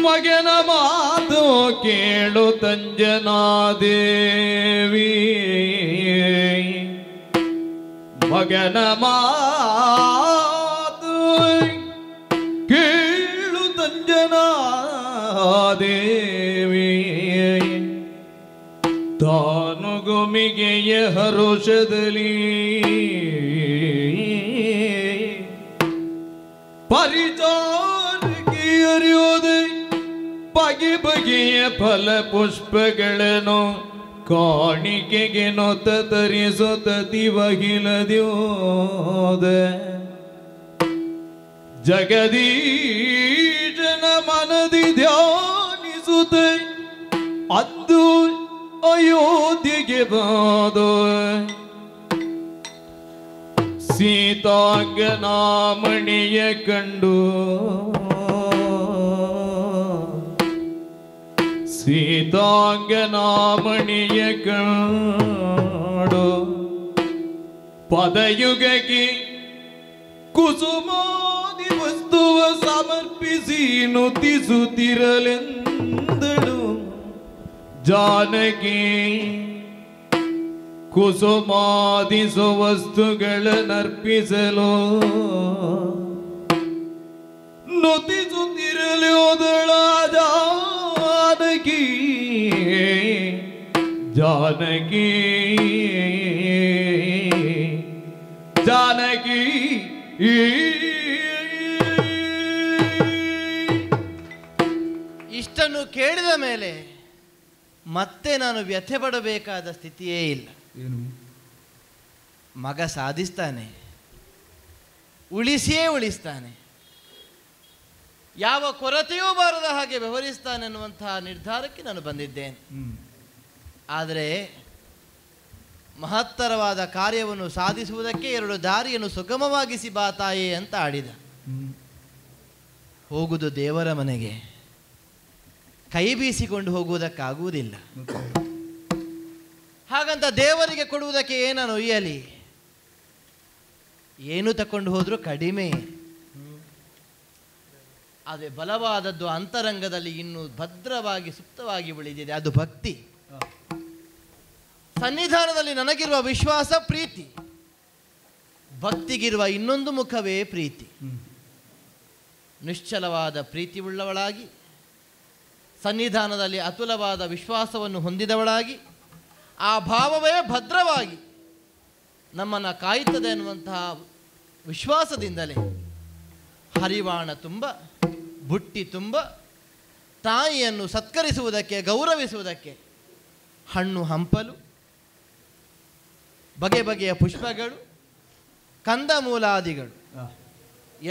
ಮಗನ ಮಾತು ಕೇಳು ತಂಜನಾದೇವಿ, ಮಗನ ಮಾತು ಕೇಳು ತಂಜನಾದೇವಿ. ತಾನು ಗುಮಿಗೆಯ ಹರುಷದಲ್ಲಿ ಪರಿಚಾರಕ್ಕೆ ಅರಿಯೋದೆ ಬಗೆ ಬಗೆಯ ಫಲ ಪುಷ್ಪಗಳನ್ನು ಕಾಣಿಕೆಗೆ ನೊತ್ತ ತರಿಸುತ್ತ ದಿವಹಿಲದ್ಯೋದ. ಜಗದೀಶನ ಮನದಿ ಧ್ಯಾನಿಸುತ್ತ ಅಂದು ಅಯೋಧ್ಯೆಗೆ ಬಾದು ಸೀತಾಂಗನಾಮಣಿಯ ಕಂಡು, ಸೀತಾಂಗನಾಮಣಿಯ ಕಂಡು ಪದಯುಗಕ್ಕೆ ಕುಸುಮಾದಿ ವಸ್ತುವ ಸಮರ್ಪಿಸಿ ನುತಿಸುತ್ತಿರಲೆಂದಳು ಜಾನಕಿ. ಕುಸುಮಾದಿ ಸುವಸ್ತುಗಳನ್ನರ್ಪಿಸಲು ನುತಿಸುತ್ತಿರಲಿ ಹೋದಳ ಜಾನಕಿ. ಜಾನಕಿ ಜಾನಕಿ ಇಷ್ಟನ್ನು ಕೇಳಿದ ಮೇಲೆ ಮತ್ತೆ ನಾನು ವ್ಯಥೆ ಪಡಬೇಕಾದ ಸ್ಥಿತಿಯೇ ಇಲ್ಲ. ಏನು? ಮಗ ಸಾಧಿಸ್ತಾನೆ, ಉಳಿಸಿಯೇ ಉಳಿಸ್ತಾನೆ, ಯಾವ ಕೊರತೆಯೂ ಬಾರದ ಹಾಗೆ ವ್ಯವಹರಿಸ್ತಾನೆ ಅನ್ನುವಂತಹ ನಿರ್ಧಾರಕ್ಕೆ ನಾನು ಬಂದಿದ್ದೇನೆ. ಆದರೆ ಮಹತ್ತರವಾದ ಕಾರ್ಯವನ್ನು ಸಾಧಿಸುವುದಕ್ಕೆ 2 ದಾರಿಯನ್ನು ಸುಗಮವಾಗಿಸಿ ಬಾ ತಾಯೇ ಅಂತ ಆಡಿದ. ಹೋಗುವುದು ದೇವರ ಮನೆಗೆ, ಕೈ ಬೀಸಿಕೊಂಡು ಹೋಗುವುದಕ್ಕಾಗುವುದಿಲ್ಲ. ಹಾಗಂತ ದೇವರಿಗೆ ಕೊಡುವುದಕ್ಕೆ ಏನನ್ನು ಒಯ್ಯಲಿ? ಏನು ತಕೊಂಡು ಹೋದರೂ ಕಡಿಮೆ. ಆದರೆ ಬಲವಾದದ್ದು ಅಂತರಂಗದಲ್ಲಿ ಇನ್ನೂ ಭದ್ರವಾಗಿ ಸುಪ್ತವಾಗಿ ಉಳಿದಿದೆ, ಅದು ಭಕ್ತಿ. ಸನ್ನಿಧಾನದಲ್ಲಿ ನನಗಿರುವ ವಿಶ್ವಾಸ ಪ್ರೀತಿ, ಭಕ್ತಿಗಿರುವ ಇನ್ನೊಂದು ಮುಖವೇ ಪ್ರೀತಿ. ನಿಶ್ಚಲವಾದ ಪ್ರೀತಿ ಉಳ್ಳವಳಾಗಿ, ಸನ್ನಿಧಾನದಲ್ಲಿ ಅತುಲವಾದ ವಿಶ್ವಾಸವನ್ನು ಹೊಂದಿದವಳಾಗಿ, ಆ ಭಾವವೇ ಭದ್ರವಾಗಿ ನಮ್ಮನ್ನು ಕಾಯುತ್ತದೆ ಅನ್ನುವಂತಹ ವಿಶ್ವಾಸದಿಂದಲೇ ಹರಿವಾಣ ತುಂಬ, ಬುಟ್ಟಿ ತುಂಬ ತಾಯಿಯನ್ನು ಸತ್ಕರಿಸುವುದಕ್ಕೆ, ಗೌರವಿಸುವುದಕ್ಕೆ ಹಣ್ಣು ಹಂಪಲು, ಬಗೆ ಬಗೆಯ ಪುಷ್ಪಗಳು, ಕಂದಮೂಲಾದಿಗಳು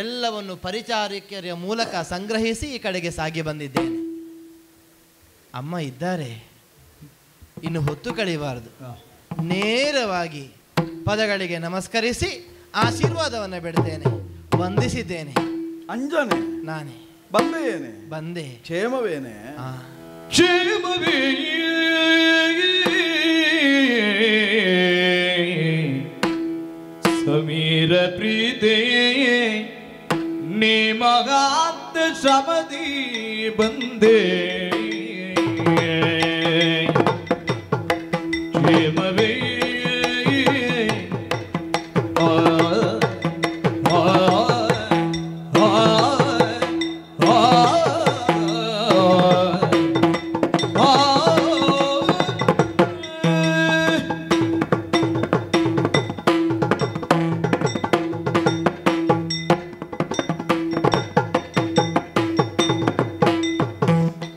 ಎಲ್ಲವನ್ನು ಪರಿಚಾರಿಕೆಯ ಮೂಲಕ ಸಂಗ್ರಹಿಸಿ ಈ ಕಡೆಗೆ ಸಾಗಿ ಬಂದಿದ್ದೇನೆ. ಅಮ್ಮ ಇದ್ದಾರೆ, ಇನ್ನು ಹೊತ್ತು ಕಳೆಯಬಾರದು. ನೇರವಾಗಿ ಪದಗಳಿಗೆ ನಮಸ್ಕರಿಸಿ ಆಶೀರ್ವಾದವನ್ನು ಬಿಡ್ತೇನೆ. ವಂದಿಸಿದ್ದೇನೆ. ಅಂಜನೆ ನಾನೇ ಬಂದೇನೆ. ಬಂದೆ. ಕ್ಷೇಮವೇನೆ? ಕ್ಷೇಮವೇ ಸಮೀರ ಪ್ರೀತೆ ನಿಮಗಾಂತ ಶಮದಿ ಬಂದೆ. ಕ್ಷೇಮವೇ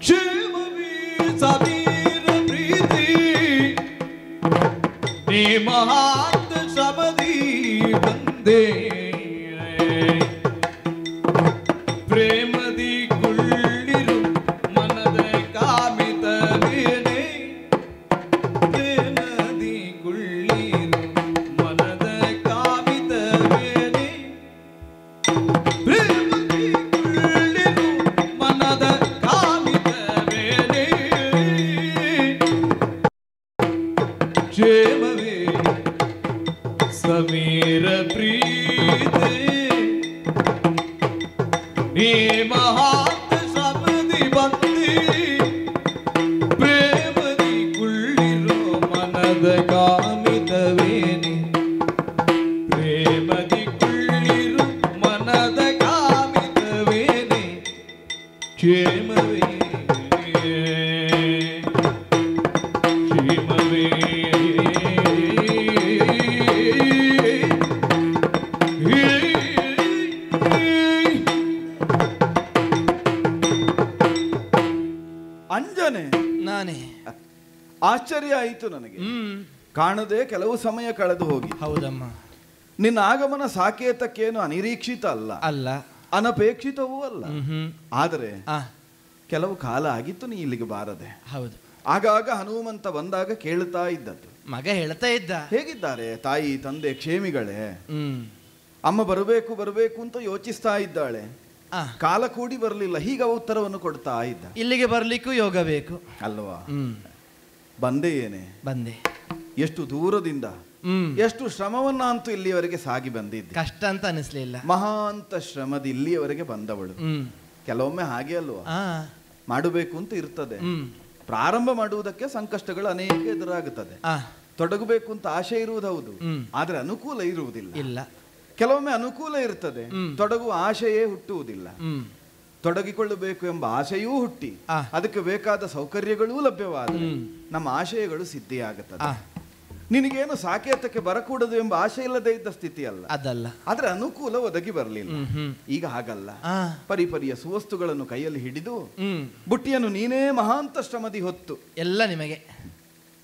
ಕ್ಷೇಮವೇ ಕ್ಷೇಮವೇ ಕ್ಷೇಮವೇ ಅಂಜನೆ, ನಾನೇ. ಆಶ್ಚರ್ಯ ಆಯಿತು ನನಗೆ. ಕಾಣದೆ ಕೆಲವು ಸಮಯ ಕಳೆದು ಹೋಗಿ. ಹೌದಮ್ಮ. ನಿನ್ನ ಆಗಮನ ಸಾಕೇತಕ್ಕೇನು ಅನಿರೀಕ್ಷಿತ ಅಲ್ಲ, ಅಲ್ಲ ಅನಪೇಕ್ಷಿತವೂ ಅಲ್ಲ. ಆದರೆ ಆ, ಕೆಲವು ಕಾಲ ಆಗಿತ್ತು ನೀ ಇಲ್ಲಿಗೆ ಬಾರದೆ. ಹೌದು. ಆಗಾಗ ಹನುಮಂತ ಬಂದಾಗ ಕೇಳುತ್ತಾ ಇದ್ದದ್ದು. ಮಗ ಹೇಳ್ತಾ ಇದ್ದ, ಹೇಗಿದ್ದಾರೆ ತಾಯಿ ತಂದೆ ಕ್ಷೇಮಿಗಳೇ? ಅಮ್ಮ ಬರಬೇಕು ಬರಬೇಕು ಅಂತ ಯೋಚಿಸ್ತಾ ಇದ್ದಾಳೆ. ಕಾಲ ಕೂಡಿ ಬರಲಿಲ್ಲ, ಹೀಗ ಉತ್ತರವನ್ನು ಕೊಡ್ತಾ ಇದ್ದ. ಇಲ್ಲಿಗೆ ಬರ್ಲಿಕ್ಕೂ ಯೋಗ ಬೇಕು ಅಲ್ವಾ? ಬಂದೆ ಏನೇ? ಬಂದೆ. ಎಷ್ಟು ದೂರದಿಂದ ಎಷ್ಟು ಶ್ರಮವನ್ನ ಅಂತೂ ಇಲ್ಲಿಯವರೆಗೆ ಸಾಗಿ ಬಂದಿದ್ದೆ. ಕಷ್ಟ ಅಂತ ಅನಿಸ್ಲಿಲ್ಲ. ಮಹಾಂತ ಶ್ರಮದ ಇಲ್ಲಿಯವರೆಗೆ ಬಂದವಳು. ಕೆಲವೊಮ್ಮೆ ಹಾಗೆ ಅಲ್ವಾ, ಮಾಡಬೇಕು ಅಂತ ಇರ್ತದೆ. ಪ್ರಾರಂಭ ಮಾಡುವುದಕ್ಕೆ ಸಂಕಷ್ಟಗಳು ಅನೇಕ ಎದುರಾಗುತ್ತದೆ. ತೊಡಗಬೇಕು ಅಂತ ಆಶೆ ಇರುವುದು ಹೌದು, ಆದ್ರೆ ಅನುಕೂಲ ಇರುವುದಿಲ್ಲ. ಇಲ್ಲ. ಕೆಲವೊಮ್ಮೆ ಅನುಕೂಲ ಇರ್ತದೆ, ತೊಡಗುವ ಆಶೆಯೇ ಹುಟ್ಟುವುದಿಲ್ಲ. ತೊಡಗಿಕೊಳ್ಳಬೇಕು ಎಂಬ ಆಶೆಯೂ ಹುಟ್ಟಿ ಅದಕ್ಕೆ ಬೇಕಾದ ಸೌಕರ್ಯಗಳೂ ಲಭ್ಯವಾದರೆ ನಮ್ಮ ಆಶಯಗಳು ಸಿದ್ಧಿಯಾಗುತ್ತದೆ. ನಿನಗೇನು ಸಾಕೇತಕ್ಕೆ ಬರಕೂಡದು ಎಂಬ ಆಶೆ ಇಲ್ಲದೆ ಇದ್ದ ಸ್ಥಿತಿ ಅಲ್ಲ, ಅದಲ್ಲ. ಆದ್ರೆ ಅನುಕೂಲ ಒದಗಿ ಬರಲಿಲ್ಲ. ಈಗ ಹಾಗಲ್ಲ, ಪರಿಪರಿಯ ಸುವಸ್ತುಗಳನ್ನು ಕೈಯಲ್ಲಿ ಹಿಡಿದು ಬುಟ್ಟಿಯನ್ನು ನೀನೇ ಮಹಾಂತ ಶ್ರಮದಿ ಹೊತ್ತು ಎಲ್ಲ ನಿಮಗೆ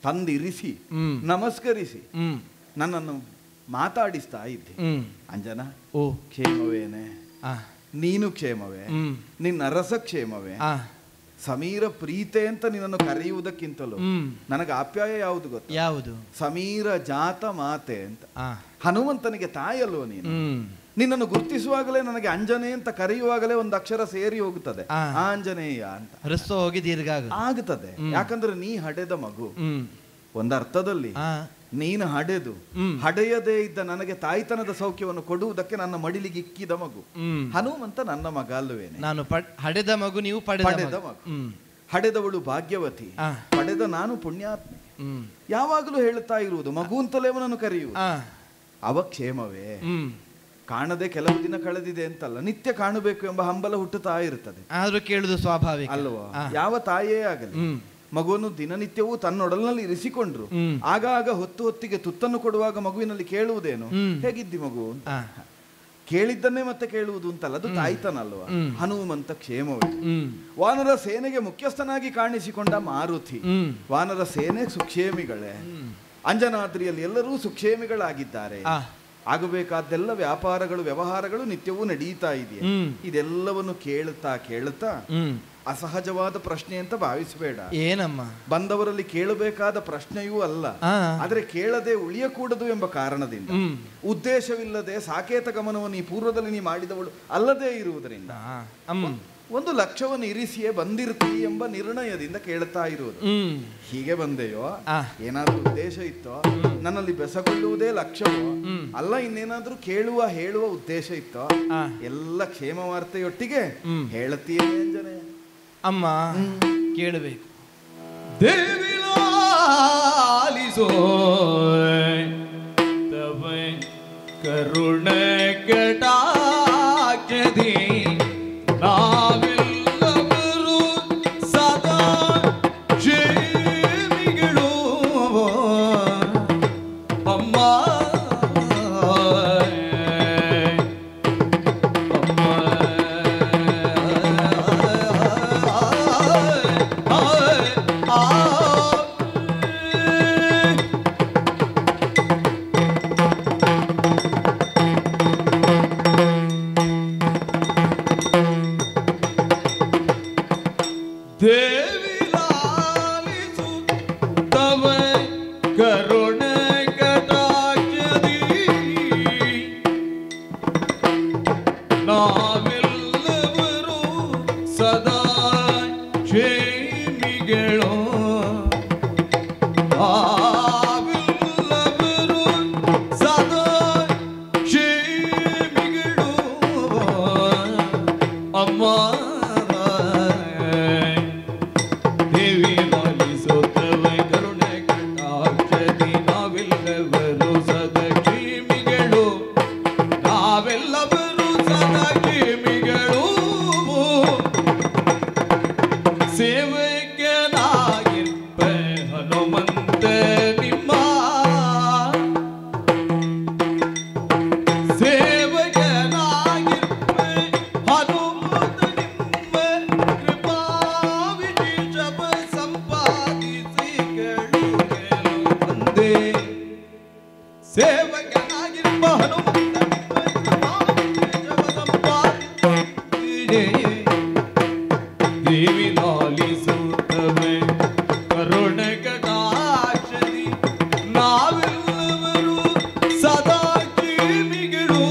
ತಂದಿರಿಸಿ ನಮಸ್ಕರಿಸಿ ನನ್ನನ್ನು ಮಾತಾಡಿಸ್ತಾ ಇದ್ದೆ. ಅಂಜನ, ಓ ಕ್ಷೇಮವೇನೆ? ನೀನು ಕ್ಷೇಮವೇ? ನಿನ್ನ ರಸ ಕ್ಷೇಮವೇ? ಸಮೀರ ಪ್ರೀತೆ ಅಂತ ನಿನ್ನನ್ನು ಕರೆಯುವುದಕ್ಕಿಂತಲೂ ನನಗೆ ಆಪ್ಯಾಯ ಯಾವುದು ಗೊತ್ತ? ಯಾವುದು? ಸಮೀರ ಜಾತ ಮಾತೆ ಅಂತ. ಹನುಮಂತನಿಗೆ ತಾಯಲ್ವ ನೀನು. ನಿನ್ನನ್ನು ಗುರುತಿಸುವಾಗಲೇ ನನಗೆ ಅಂಜನೆ ಅಂತ ಕರೆಯುವಾಗಲೇ ಒಂದು ಅಕ್ಷರ ಸೇರಿ ಹೋಗುತ್ತದೆ, ಆಂಜನೇಯ ಅಂತ. ಹೃಸ್ವ ಹೋಗಿ ದೀರ್ಘ ಆಗುತ್ತದೆ. ಯಾಕಂದ್ರೆ ನೀ ಹಡೆದ ಮಗು. ಒಂದರ್ಥದಲ್ಲಿ ನೀನು ಹಡೆದು ಹಡೆಯದೇ ಇದ್ದ ನನಗೆ ತಾಯ್ತನದ ಸೌಖ್ಯವನ್ನು ಕೊಡುವುದಕ್ಕೆ ನನ್ನ ಮಡಿಲಿಗೆ ಇಕ್ಕಿದ ಮಗು. ಹನುಮಂತ ನನ್ನ ಮಗ ಅಲ್ಲವೇನೆ? ನಾನು ಹಡೆದ ಮಗು, ನೀವು ಪಡೆದ ಮಗು. ಹಡೆದವಳು ಭಾಗ್ಯವತಿ, ಪಡೆದ ನಾನು ಪುಣ್ಯಾತ್ಮೆ. ಯಾವಾಗಲೂ ಹೇಳುತ್ತಾ ಇರುವುದು ಮಗು ಅಂತಲೇ ಅವನನ್ನು ಕರೆಯುವುದು. ಅವ ಕ್ಷೇಮವೇ? ಕಾಣದೆ ಕೆಲವು ದಿನ ಕಳೆದಿದೆ ಅಂತಲ್ಲ, ನಿತ್ಯ ಕಾಣಬೇಕು ಎಂಬ ಹಂಬಲ ಹುಟ್ಟುತ್ತಾ ಇರ್ತದೆ. ಆದ್ರೂ ಕೇಳುದು ಸ್ವಾಭಾವಿಕ ಅಲ್ವಾ? ಯಾವ ತಾಯೇ ಆಗಲಿ ಮಗುವನ್ನು ದಿನನಿತ್ಯವೂ ತನ್ನೊಡಲಿನಲ್ಲಿ ಇರಿಸಿಕೊಂಡ್ರು ಆಗಾಗ ಹೊತ್ತು ಹೊತ್ತಿಗೆ ತುತ್ತನ್ನು ಕೊಡುವಾಗ ಮಗುವಿನಲ್ಲಿ ಕೇಳುವುದೇನು, ಹೇಗಿದ್ದಿ ಮಗು? ಕೇಳಿದ್ದನ್ನೇ ಮತ್ತೆ ಕೇಳುವುದು ಅಂತಲ್ಲ, ಅದು ತಾಯ್ತನ ಅಲ್ವಾ? ಹನುಮಂತ ಕ್ಷೇಮವೇ? ವಾನರ ಸೇನೆಗೆ ಮುಖ್ಯಸ್ಥನಾಗಿ ಕಾಣಿಸಿಕೊಂಡ ಮಾರುತಿ. ವಾನರ ಸೇನೆ ಸುಕ್ಷೇಮಿಗಳೇ. ಅಂಜನಾದ್ರಿಯಲ್ಲಿ ಎಲ್ಲರೂ ಸುಕ್ಷೇಮಿಗಳಾಗಿದ್ದಾರೆ. ಆಗಬೇಕಾದ್ದೆಲ್ಲ ವ್ಯಾಪಾರಗಳು ವ್ಯವಹಾರಗಳು ನಿತ್ಯವೂ ನಡೀತಾ ಇದೆಯಾ? ಇದೆಲ್ಲವನ್ನು ಕೇಳುತ್ತಾ ಕೇಳುತ್ತಾ ಅಸಹಜವಾದ ಪ್ರಶ್ನೆ ಅಂತ ಭಾವಿಸಬೇಡ. ಏನಮ್ಮ? ಬಂದವರಲ್ಲಿ ಕೇಳಬೇಕಾದ ಪ್ರಶ್ನೆಯೂ ಅಲ್ಲ, ಆದ್ರೆ ಕೇಳದೆ ಉಳಿಯಕೂಡದು ಎಂಬ ಕಾರಣದಿಂದ, ಉದ್ದೇಶವಿಲ್ಲದೆ ಸಾಕೇತ ಗಮನವನ್ನು ಈ ಪೂರ್ವದಲ್ಲಿ ನೀ ಮಾಡಿದವಳು ಅಲ್ಲದೇ ಇರುವುದರಿಂದ ಒಂದು ಲಕ್ಷ್ಯವನ್ನು ಇರಿಸಿಯೇ ಬಂದಿರ್ತೀ ಎಂಬ ನಿರ್ಣಯದಿಂದ ಕೇಳ್ತಾ ಇರುವುದು. ಹೀಗೆ ಬಂದೆಯೋ? ಏನಾದ್ರೂ ಉದ್ದೇಶ ಇತ್ತೋ? ನನ್ನಲ್ಲಿ ಬೆಸಗೊಳ್ಳುವುದೇ ಲಕ್ಷ್ಯವೋ? ಅಲ್ಲ, ಇನ್ನೇನಾದ್ರೂ ಕೇಳುವ ಹೇಳುವ ಉದ್ದೇಶ ಇತ್ತೋ? ಎಲ್ಲ ಕ್ಷೇಮ ವಾರ್ತೆಯೊಟ್ಟಿಗೆ ಹೇಳತೀಯೇ ಅಂಜನೆ? ಅಮ್ಮ ಕೇಳಬೇಕು. ದೇವಿ ಲಾಲಿಸೋ ತವ ಕರುಣ ಕಟಾಕ್ಷದಿ ನಾವೆಲ್ಲರೂ ಸದಾ ಕ್ಷೇಮಿಗಳು ಅಮ್ಮ. ದೇವಿ ಲಾಲಿಸು ತವ ಕರುಣ ಕಟಾಕ್ಷದಿ ನಾವೆಲ್ಲರೂ ಸದಾ ಕ್ಷೇಮಿಗಳು. ನಾವೆಲ್ಲರೂ ಸದಾ ಕ್ಷೇಮಿಗಳು ಅಮ್ಮ. ದೇವಿ ಲಾಲಿಸೋ ತವ ಕರುಣ ಕಟಾಕ್ಷದಿ ನಾವೆಲ್ಲವರು ಸದಾ ಕ್ಷೇಮಿಗಳು. ನಾವೆಲ್ಲವರು ಸದಾ ಕ್ಷೇಮಿಗಳು. ಸೇವಕನಾಗಿರ್ಪ ಹನುಮಂತ ನಿಮ್ಮ ಸೇವಕನಾಗಿರ್ಪ ಹನುಮಂತ ನಿಮ್ಮ ಕೃಪಾ ವಿಶೇಷವ ಸಂಪಾದಿಸಿ ಕೇಳುವೆನು ತಂದೆ ಸೇವಕನಾಗಿರ್ಪ ಹನುಮಂತ ನಿಮ್ಮ ಕೃಪಾ ವಿಶೇಷವ ಸಂಪಾದಿಸಿ ದೇವಿ ನಾಲಿಸುತ್ತವೆ ಕರುಣ ಕಟಾಕ್ಷದಿ ನಾವೆಲ್ಲವರು ಸದಾ ಕಿವಿಗಳು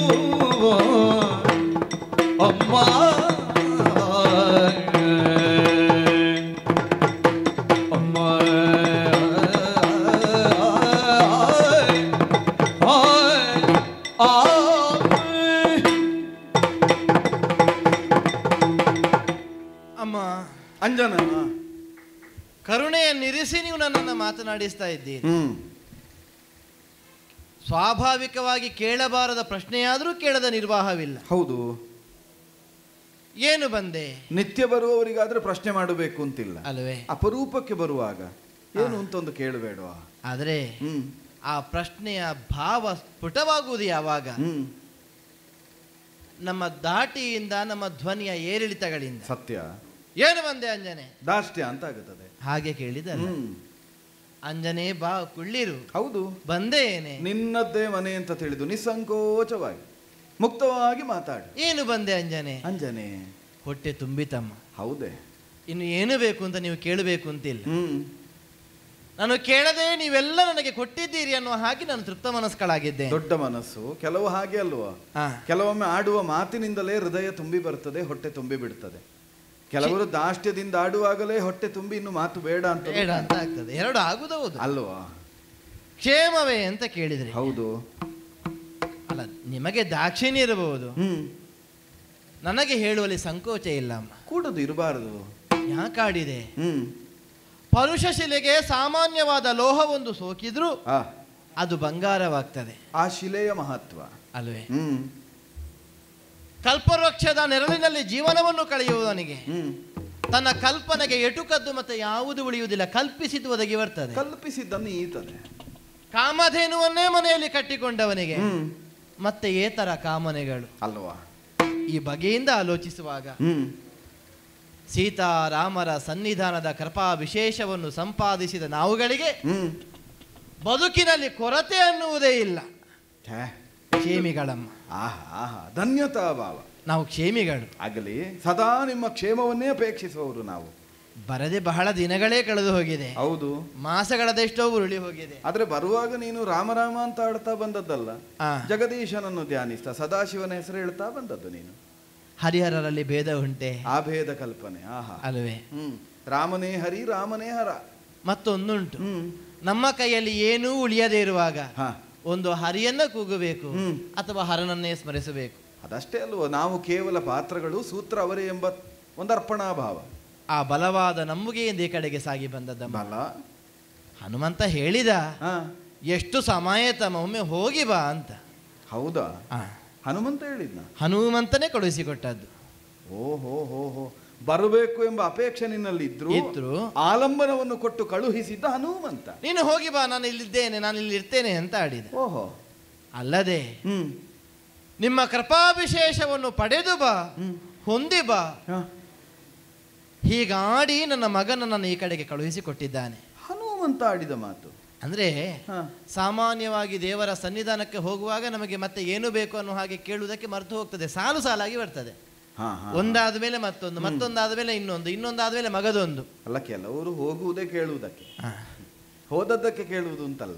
ಅಮ್ಮ ಅಮ್ಮ ಅಮ್ಮ, ಅಂಜನ. ಕರುಣೆಯನ್ನಿರಿಸಿ ನೀವು ನನ್ನನ್ನು ಮಾತನಾಡಿಸ್ತಾ ಇದ್ದೀರಿ. ಸ್ವಾಭಾವಿಕವಾಗಿ ಕೇಳಬಾರದ ಪ್ರಶ್ನೆಯಾದರೂ ಕೇಳದ ನಿರ್ವಾಹವಿಲ್ಲ. ಹೌದು, ಏನು ಬಂದೆ? ನಿತ್ಯ ಬರುವವರಿಗಾದ್ರೆ ಪ್ರಶ್ನೆ ಮಾಡಬೇಕು ಅಂತಿಲ್ಲ ಅಲ್ವೇ? ಅಪರೂಪಕ್ಕೆ ಬರುವಾಗ ಏನು ಅಂತ ಒಂದು ಕೇಳಬೇಡವಾ? ಆದರೆ ಆ ಪ್ರಶ್ನೆಯ ಭಾವ ಸ್ಫುಟವಾಗುವುದು ಯಾವಾಗ? ನಮ್ಮ ದಾಟಿಯಿಂದ, ನಮ್ಮ ಧ್ವನಿಯ ಏರಿಳಿತಗಳಿಂದ. ಸತ್ಯ. ಏನು ಬಂದೆ ಅಂಜನೆ? ದಾಷ್ಟ್ಯ ಅಂತ ಆಗುತ್ತದೆ. ಹಾಗೆ ಕೇಳಿದಲ್ಲ. ಅಂಜನೆ ಬಾ ಕುಳ್ಳಿರು. ಹೌದು, ಬಂದೆ ಏನೆ? ನಿನ್ನದ್ದೇ ಮನೆ ಅಂತ ತಿಳಿದು ನಿಸ್ಸಂಕೋಚವಾಗಿ ಮುಕ್ತವಾಗಿ ಮಾತಾಡು. ಏನು ಬಂದೆ ಅಂಜನೆ? ಅಂಜನೆ, ಹೊಟ್ಟೆ ತುಂಬಿತಮ್ಮ. ಹೌದೇ? ಇನ್ನು ಏನು ಬೇಕು ಅಂತ ನೀವು ಕೇಳಬೇಕು ಅಂತಿಲ್ಲ. ನಾನು ಕೇಳದೆ ನೀವೆಲ್ಲ ನನಗೆ ಕೊಟ್ಟಿದ್ದೀರಿ ಅನ್ನುವ ಹಾಗೆ ನಾನು ತೃಪ್ತ ಮನಸ್ಕಳಾಗಿದ್ದೇನೆ. ದೊಡ್ಡ ಮನಸ್ಸು. ಕೆಲವು ಹಾಗೆ ಅಲ್ವಾ, ಕೆಲವೊಮ್ಮೆ ಆಡುವ ಮಾತಿನಿಂದಲೇ ಹೃದಯ ತುಂಬಿ ಬರ್ತದೆ, ಹೊಟ್ಟೆ ತುಂಬಿ ಬಿಡ್ತದೆ. ಕೆಲವರು ದಾಷ್ಟ್ಯದಿಂದ ಆಡುವಾಗಲೇ ಹೊಟ್ಟೆ ತುಂಬಿ ಇನ್ನು ಮಾತು ಬೇಡ ಅಂತ ಆಗ್ತದೆ. ಎರಡು ಆಗುವುದು ಅಲ್ವಾ? ಕ್ಷೇಮವೇ ಅಂತ ಕೇಳಿದ್ರಿ. ಹೌದು. ಅಲ್ಲ, ನಿಮಗೆ ದಾಕ್ಷಿಣ್ಯ ಇರಬಹುದು, ನನಗೆ ಹೇಳುವಲ್ಲಿ ಸಂಕೋಚ ಇಲ್ಲ ಅಮ್ಮ. ಕೂಡದು ಇರಬಾರದು. ಯಾಕಾಡಿದೆ? ಪರುಷ ಶಿಲೆಗೆ ಸಾಮಾನ್ಯವಾದ ಲೋಹವೊಂದು ಸೋಕಿದ್ರೂ ಅದು ಬಂಗಾರವಾಗ್ತದೆ. ಆ ಶಿಲೆಯ ಮಹತ್ವ ಅಲ್ವೇ? ಕಲ್ಪವೃಕ್ಷದ ನೆರಳಿನಲ್ಲಿ ಜೀವನವನ್ನು ಕಳೆಯುವವನಿಗೆ ತನ್ನ ಕಲ್ಪನೆಗೆ ಎಟುಕದ್ದು ಮತ್ತೆ ಯಾವುದು ಉಳಿಯುವುದಿಲ್ಲ. ಕಲ್ಪಿಸಿದ್ದು ಒದಗಿ ಬರ್ತದೆ. ಕಲ್ಪಿಸಿದ್ದನ್ನು ಈತದೆ. ಕಾಮಧೇನುವನ್ನೇ ಮನೆಯಲ್ಲಿ ಕಟ್ಟಿಕೊಂಡವನಿಗೆ ಮತ್ತೆ ಏತರ ಕಾಮನೆಗಳು ಅಲ್ವಾ? ಈ ಬಗೆಯಿಂದ ಆಲೋಚಿಸುವಾಗ ಸೀತಾರಾಮರ ಸನ್ನಿಧಾನದ ಕೃಪಾ ವಿಶೇಷವನ್ನು ಸಂಪಾದಿಸಿದ ನಾವುಗಳಿಗೆ ಬದುಕಿನಲ್ಲಿ ಕೊರತೆ ಅನ್ನುವುದೇ ಇಲ್ಲ. ಕ್ಷೇಮಿಗಳಮ್ಮ. ಆಹಾ, ಧನ್ಯತಾ ಭಾವ. ನಾವು ಕ್ಷೇಮಿಗಳು ಆಗಲಿ. ಸದಾ ನಿಮ್ಮ ಕ್ಷೇಮವನ್ನೇ ಅಪೇಕ್ಷಿಸುವವರು ನಾವು. ಬರದೆ ಬಹಳ ದಿನಗಳೇ ಕಳೆದು ಹೋಗಿದೆ. ಹೌದು, ಮಾಸಗಳದೆಷ್ಟೋ ಉರುಳಿ ಹೋಗಿದೆ. ಆದ್ರೆ ಬರುವಾಗ ನೀನು ರಾಮರಾಮ ಅಂತ ಆಡ್ತಾ ಬಂದದ್ದಲ್ಲ, ಜಗದೀಶನನ್ನು ಧ್ಯಾನಿಸ್ತಾ ಸದಾಶಿವನ ಹೆಸರು ಹೇಳ್ತಾ ಬಂದದ್ದು ನೀನು. ಹರಿಹರರಲ್ಲಿ ಭೇದ ಉಂಟೆ? ಆ ಭೇದ ಕಲ್ಪನೆ. ಆಹಾ, ಅಲ್ವೇ? ರಾಮನೇ ಹರಿ, ರಾಮನೇ ಹರ. ಮತ್ತೊಂದುಂಟು, ನಮ್ಮ ಕೈಯಲ್ಲಿ ಏನೂ ಉಳಿಯದೇ ಇರುವಾಗ ಒಂದು ಹರಿಯನ್ನ ಕೂಗಬೇಕು ಅಥವಾ ಹರನನ್ನೇ ಸ್ಮರಿಸಬೇಕು. ಅದಷ್ಟೇ ಅಲ್ವ, ನಾವು ಕೇವಲ ಪಾತ್ರಗಳು, ಸೂತ್ರ ಅವರೇ ಎಂಬ ಒಂದು ಅರ್ಪಣಾ ಭಾವ. ಆ ಬಲವಾದ ನಂಬುಗೆಯಿಂದ ಈ ಕಡೆಗೆ ಸಾಗಿ ಬಂದದ್ದ ಬಲ. ಹನುಮಂತ ಹೇಳಿದ, ಎಷ್ಟು ಸಮಯ ತಮ್ಮ ಒಮ್ಮೆ ಹೋಗಿ ಬಾ ಅಂತ. ಹೌದಾ? ಹನುಮಂತ ಹೇಳಿದ್ನ? ಹನುಮಂತನೇ ಕಳುಹಿಸಿಕೊಟ್ಟದ್ದು. ಓಹೋ ಹೋ ಹೋ, ಬರಬೇಕು ಎಂಬ ಅಪೇಕ್ಷೆ ನಿನ್ನಲ್ಲಿ ಇದ್ರು ಆಲಂಬನವನ್ನು ಕೊಟ್ಟು ಕಳುಹಿಸಿದ್ದ ಹನುಮಂತ. ನೀನು ಹೋಗಿ ಬಾ, ನಾನು ಇಲ್ಲಿದ್ದೇನೆ, ನಾನು ಇಲ್ಲಿ ಇರ್ತೇನೆ ಅಂತ ಆಡಿದ. ಓಹೋ, ಅಲ್ಲದೆ ನಿಮ್ಮ ಕೃಪಾಭಿಶೇಷವನ್ನು ಪಡೆದು ಬಾ, ಹೊಂದಿ ಬಾ, ಹೀಗಾಡಿ ನನ್ನ ಮಗನನ್ನು ಈ ಕಡೆಗೆ ಕಳುಹಿಸಿಕೊಟ್ಟಿದ್ದಾನೆ. ಹನುಮಂತ ಆಡಿದ ಮಾತು ಅಂದ್ರೆ ಸಾಮಾನ್ಯವಾಗಿ ದೇವರ ಸನ್ನಿಧಾನಕ್ಕೆ ಹೋಗುವಾಗ ನಮಗೆ ಮತ್ತೆ ಏನು ಬೇಕು ಅನ್ನೋ ಹಾಗೆ ಕೇಳುವುದಕ್ಕೆ ಮರೆತು ಹೋಗ್ತದೆ. ಸಾಲು ಸಾಲಾಗಿ ಬರ್ತದೆ. ಒಂದಾದ ಮೇಲೆ ಮತ್ತೊಂದು, ಮತ್ತೊಂದಾದ ಮೇಲೆ ಇನ್ನೊಂದು, ಇನ್ನೊಂದಾದ ಮೇಲೆ ಮಗದೊಂದು. ಅಲ್ಲ, ಕೆಲವರು ಹೋಗುವುದೇ ಕೇಳುವುದಕ್ಕೆ, ಹೋದದ್ದಕ್ಕೆ ಕೇಳುವುದು ಅಂತಲ್ಲ,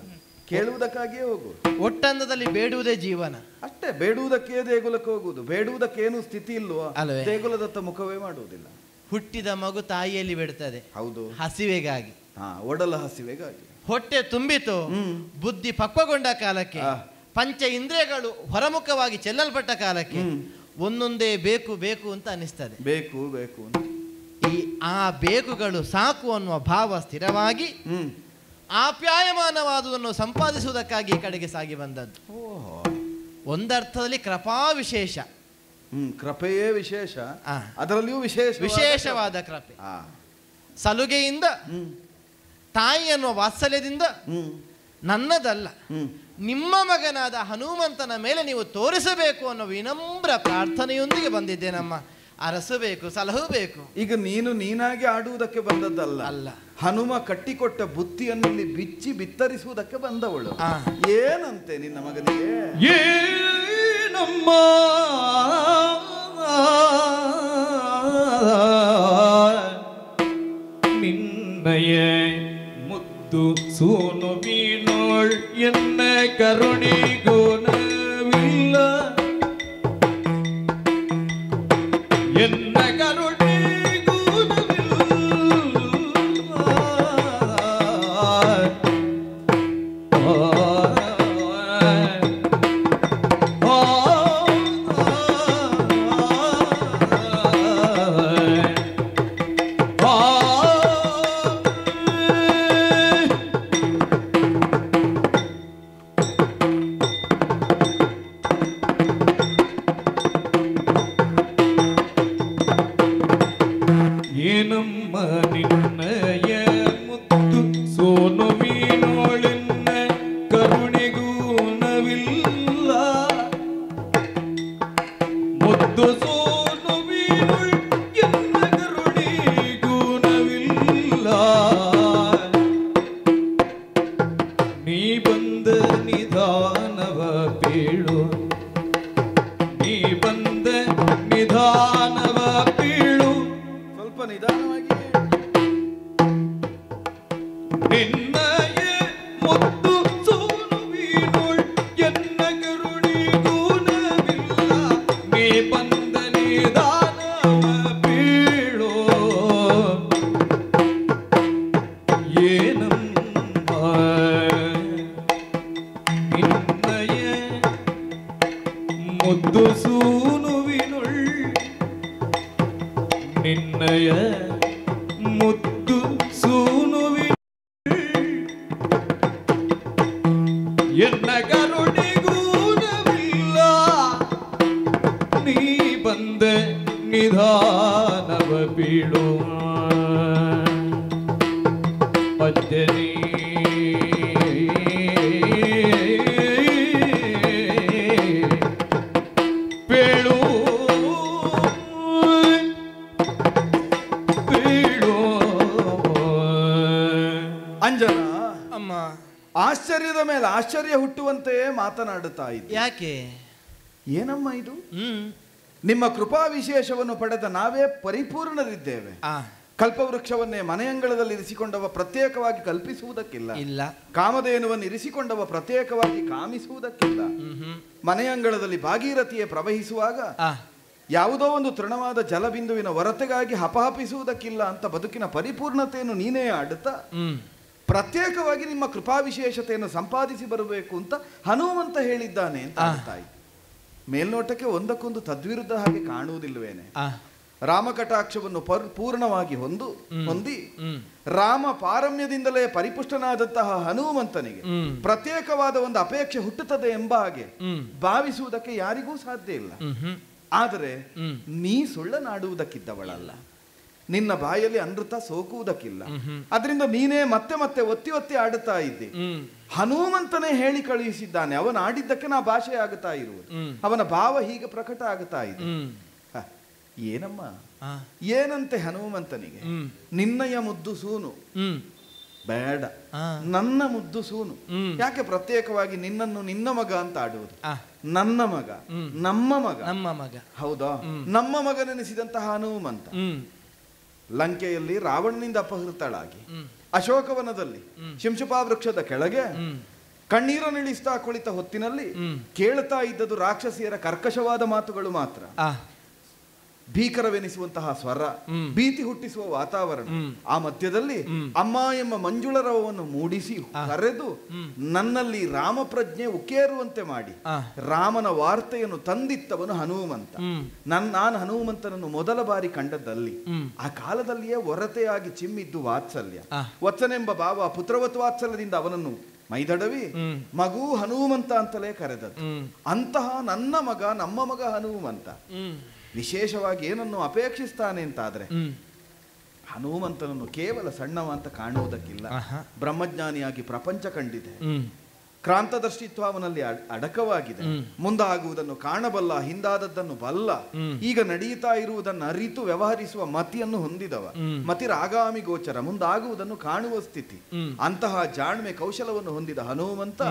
ಕೇಳುವುದಕ್ಕಾಗಿಯೇ ಹೋಗುವುದು. ಒಟ್ಟಂದದಲ್ಲಿ ಬೇಡುವುದೇ ಜೀವನ. ಅಷ್ಟೇ, ಬೇಡುವುದಕ್ಕೆ ದೇಗುಲಕ್ಕೆ ಹೋಗುವುದು. ಬೇಡುವುದಕ್ಕೇನು ಸ್ಥಿತಿ ಇಲ್ವೋ ಅಲ್ವೇ? ದೇಗುಲದತ್ತ ಮುಖವೇ ಮಾಡುವುದಿಲ್ಲ. ಹುಟ್ಟಿದ ಮಗು ತಾಯಿಯಲ್ಲಿ ಬಿಡ್ತದೆ. ಹೌದು, ಹಸಿವೆಗಾಗಿ, ಒಡಲ ಹಸಿವೆಗಾಗಿ. ಹೊಟ್ಟೆ ತುಂಬಿತು, ಬುದ್ಧಿ ಪಕ್ವಗೊಂಡ ಕಾಲಕ್ಕೆ, ಪಂಚ ಇಂದ್ರಿಯಗಳು ಹೊರಮುಖವಾಗಿ ಚೆಲ್ಲಲ್ಪಟ್ಟ ಕಾಲಕ್ಕೆ ಒಂದೊಂದೇ ಬೇಕು ಬೇಕು ಅಂತ ಅನಿಸ್ತದೆ. ಬೇಕು ಬೇಕು ಅಂತ ಆ ಬೇಕುಗಳು ಸಾಕು ಅನ್ನುವ ಭಾವ ಸ್ಥಿರವಾಗಿ ಆಪ್ಯಾಯಮಾನವಾದುದನ್ನು ಸಂಪಾದಿಸುವುದಕ್ಕಾಗಿ ಈ ಕಡೆಗೆ ಸಾಗಿ ಬಂದದ್ದು. ಒಂದರ್ಥದಲ್ಲಿ ಕೃಪಾ ವಿಶೇಷ. ಕೃಪೆಯೇ ವಿಶೇಷ, ಅದರಲ್ಲಿಯೂ ವಿಶೇಷವಾದ ಕೃಪೆ. ಸಲುಗೆಯಿಂದ, ತಾಯಿ ಅನ್ನುವ ವಾತ್ಸಲ್ಯದಿಂದ ನನ್ನದಲ್ಲ, ನಿಮ್ಮ ಮಗನಾದ ಹನುಮಂತನ ಮೇಲೆ ನೀವು ತೋರಿಸಬೇಕು ಅನ್ನೋ ವಿನಮ್ರ ಪ್ರಾರ್ಥನೆಯೊಂದಿಗೆ ಬಂದಿದ್ದೇನಮ್ಮ. ಅರಸಬೇಕು, ಸಲಹಬೇಕು. ಈಗ ನೀನಾಗಿ ಆಡುವುದಕ್ಕೆ ಬಂದದ್ದಲ್ಲ, ಅಲ್ಲ, ಹನುಮ ಕಟ್ಟಿಕೊಟ್ಟ ಬುತ್ತಿಯನ್ನು ಇಲ್ಲಿ ಬಿಚ್ಚಿ ಬಿತ್ತರಿಸುವುದಕ್ಕೆ ಬಂದವಳು. ಏನಂತೆ ನಿನ್ನ ಮಗನಿಗೆ? ಏನಮ್ಮ ನಿನ್ನಯ ಮುದ್ದು ಸೋನು ಬೀನೋಳ್ ಎನ್ನ ಕರುಣಿಗೂ ನವಿಲ್ಲ, ಎನ್ನ ಕರುಣಿಗೂ ಏನಮ್ಮ ನಿನ್ನಯ ಮುದ್ದು ಸೋನು ಮೀನೋಳೆನ್ನ ಕರುಣೆಗೂ ನವಿಲ್ಲ, ಮುದ್ದು ಸೋನು ಮೀನೋಳ್ ಎನ್ನ ಕರುಣೆಗೂ ನವಿಲ್ಲ, ನೀ ಬಂದ ನಿಧಾನವ ಬೀಳು, ನೀ ಬಂದ ನಿಧಾನವ ಬೀಳು, ನಿಧಾನವಾಗಿ ನಿನ್ನಯ ಮುದ್ದು ಸೋನು ಬೀನೋಳ್ ಎನ್ನ ಕರುಣಿಗೂ ನವಿಲ್ಲ, ನೀ ಬಂದ ನಿಧಾನವ ಬೀಳೋ, ಏನಮ್ಮ ನಿನ್ನಯ ಮುದ್ದು ಸೂನುವಿನೊಳ್, ನಿನ್ನಯ ಮುದ್ದು ಸೂನುವಿನೊಳ್ ಎನ್ನ ಕರುಣಿಗೂ ನವಿಲ್ಲ, ನೀ ಬಂದ ನಿಧಾನವ ಬೀಳು, ಪದ್ಧತಿ ಬೇಳು ಅಂಜನ. ಅಮ್ಮ, ಆಶ್ಚರ್ಯದ ಮೇಲೆ ಆಶ್ಚರ್ಯ ಹುಟ್ಟುವಂತೆ ಮಾತನಾಡುತ್ತಾ ಇದ್ದೆ. ಯಾಕೆ? ಏನಮ್ಮ ಇದು? ನಿಮ್ಮ ಕೃಪಾ ವಿಶೇಷವನ್ನು ಪಡೆದ ನಾವೇ ಪರಿಪೂರ್ಣರಿದ್ದೇವೆ. ಕಲ್ಪವೃಕ್ಷವನ್ನೇ ಮನೆಯಂಗಳದಲ್ಲಿ ಇರಿಸಿಕೊಂಡವ ಪ್ರತ್ಯೇಕವಾಗಿ ಕಲ್ಪಿಸುವುದಕ್ಕಿಲ್ಲ, ಇಲ್ಲ. ಕಾಮಧೇನುವನ್ನು ಇರಿಸಿಕೊಂಡವ ಪ್ರತ್ಯೇಕವಾಗಿ ಕಾಮಿಸುವುದಕ್ಕಿಲ್ಲ. ಮನೆಯಂಗಳದಲ್ಲಿ ಭಾಗೀರಥಿಯೇ ಪ್ರವಹಿಸುವಾಗ ಯಾವುದೋ ಒಂದು ತೃಣವಾದ ಜಲಬಿಂದುವಿನ ಹೊರತೆಗಾಗಿ ಹಪಹಪಿಸುವುದಕ್ಕಿಲ್ಲ ಅಂತ ಬದುಕಿನ ಪರಿಪೂರ್ಣತೆಯನ್ನು ನೀನೇ ಆಡುತ್ತಾ ಪ್ರತ್ಯೇಕವಾಗಿ ನಿಮ್ಮ ಕೃಪಾ ವಿಶೇಷತೆಯನ್ನು ಸಂಪಾದಿಸಿ ಬರಬೇಕು ಅಂತ ಹನುಮಂತ ಹೇಳಿದ್ದಾನೆ ಅಂತ ತಾಯಿ. ಮೇಲ್ನೋಟಕ್ಕೆ ಒಂದಕ್ಕೊಂದು ತದ್ವಿರುದ್ಧ ಹಾಗೆ ಕಾಣುವುದಿಲ್ವೇನೆ? ರಾಮಕಟಾಕ್ಷವನ್ನು ಪೂರ್ಣವಾಗಿ ಹೊಂದಿ ರಾಮ ಪಾರಮ್ಯದಿಂದಲೇ ಪರಿಪುಷ್ಟನಾದಂತಹ ಹನುಮಂತನಿಗೆ ಪ್ರತ್ಯೇಕವಾದ ಒಂದು ಅಪೇಕ್ಷೆ ಹುಟ್ಟುತ್ತದೆ ಎಂಬ ಹಾಗೆ ಭಾವಿಸುವುದಕ್ಕೆ ಯಾರಿಗೂ ಸಾಧ್ಯ ಇಲ್ಲ. ಆದರೆ ನೀ ಸುಳ್ಳನಾಡುವುದಕ್ಕಿದ್ದವಳಲ್ಲ, ನಿನ್ನ ಬಾಯಲ್ಲಿ ಅನೃತ ಸೋಕುವುದಕ್ಕಿಲ್ಲ. ಅದರಿಂದ ನೀನೇ ಮತ್ತೆ ಮತ್ತೆ ಒತ್ತಿ ಒತ್ತಿ ಆಡುತ್ತಾ ಇದ್ದೆ. ಹನುಮಂತನೇ ಹೇಳಿ ಕಳುಹಿಸಿದ್ದಾನೆ, ಅವನ ಆಡಿದ್ದಕ್ಕೆ ನಾ ಭಾಷೆ ಆಗುತ್ತಾ ಇರುವುದು, ಅವನ ಭಾವ ಹೀಗೆ ಪ್ರಕಟ ಆಗುತ್ತಾ ಇದೆ. ಏನಮ್ಮ ಏನಂತೆ ಹನುಮಂತನಿಗೆ? ನಿನ್ನಯ ಮುದ್ದು ಸೂನು ಬೇಡ, ನನ್ನ ಮುದ್ದು ಸೂನು. ಯಾಕೆ ಪ್ರತ್ಯೇಕವಾಗಿ ನಿನ್ನನ್ನು ನಿನ್ನ ಮಗ ಅಂತ ಆಡುವುದು? ನನ್ನ ಮಗ, ನಮ್ಮ ಮಗ, ನಮ್ಮ ಮಗ. ಹೌದಾ? ನಮ್ಮ ಮಗನೆನಿಸಿದಂತಹ ಹನುಮಂತ ಲಂಕೆಯಲ್ಲಿ ರಾವಣನಿಂದ ಅಪಹೃತಳಾಗಿ ಅಶೋಕವನದಲ್ಲಿ ಶಿಂಶುಪಾ ವೃಕ್ಷದ ಕೆಳಗೆ ಕಣ್ಣೀರನ್ನಿಳಿಸ್ತಾ ಕುಳಿತ ಹೊತ್ತಿನಲ್ಲಿ ಕೇಳ್ತಾ ಇದ್ದದು ರಾಕ್ಷಸಿಯರ ಕರ್ಕಶವಾದ ಮಾತುಗಳು ಮಾತ್ರ. ಭೀಕರವೆನಿಸುವಂತಹ ಸ್ವರ, ಭೀತಿ ಹುಟ್ಟಿಸುವ ವಾತಾವರಣ. ಆ ಮಧ್ಯದಲ್ಲಿ ಅಮ್ಮ ಎಂಬ ಮಂಜುಳರವವನ್ನು ಮೂಡಿಸಿ ಕರೆದು ನನ್ನಲ್ಲಿ ರಾಮಪ್ರಜ್ಞೆ ಉಕ್ಕೇರುವಂತೆ ಮಾಡಿ ರಾಮನ ವಾರ್ತೆಯನ್ನು ತಂದಿತ್ತವನು ಹನುಮಂತ. ನಾನು ಹನುಮಂತನನ್ನು ಮೊದಲ ಬಾರಿ ಕಂಡದ್ದಲ್ಲಿ ಆ ಕಾಲದಲ್ಲಿಯೇ ಹೊರತೆಯಾಗಿ ಚಿಮ್ಮಿದ್ದು ವಾತ್ಸಲ್ಯ. ವತ್ಸನೆಂಬ ಭಾವ ಪುತ್ರವತ್ ವಾತ್ಸಲ್ಯದಿಂದ ಅವನನ್ನು ಮೈದಡವಿ ಮಗು ಹನುಮಂತ ಅಂತಲೇ ಕರೆದದ್ದು. ಅಂತಹ ನನ್ನ ಮಗ, ನಮ್ಮ ಮಗ ಹನುಮಂತ ವಿಶೇಷವಾಗಿ ಏನನ್ನು ಅಪೇಕ್ಷಿಸ್ತಾನೆ ಅಂತಾದ್ರೆ ಹನುಮಂತನನ್ನು ಕೇವಲ ಸಣ್ಣವ ಅಂತ ಕಾಣುವುದಕ್ಕಿಲ್ಲ. ಬ್ರಹ್ಮಜ್ಞಾನಿಯಾಗಿ ಪ್ರಪಂಚ ಕಂಡಿದೆ, ಕ್ರಾಂತದರ್ಶಿತ್ವ ಅವನಲ್ಲಿ ಅಡಕವಾಗಿದೆ. ಮುಂದಾಗುವುದನ್ನು ಕಾಣಬಲ್ಲ, ಹಿಂದಾದದ್ದನ್ನು ಬಲ್ಲ, ಈಗ ನಡೆಯುತ್ತಾ ಇರುವುದನ್ನು ಅರಿತು ವ್ಯವಹರಿಸುವ ಮತಿಯನ್ನು ಹೊಂದಿದವ. ಮತಿರಾಗಾಮಿ ಗೋಚರ, ಮುಂದಾಗುವುದನ್ನು ಕಾಣುವ ಸ್ಥಿತಿ. ಅಂತಹ ಜಾಣ್ಮೆ ಕೌಶಲವನ್ನು ಹೊಂದಿದ ಹನುಮಂತ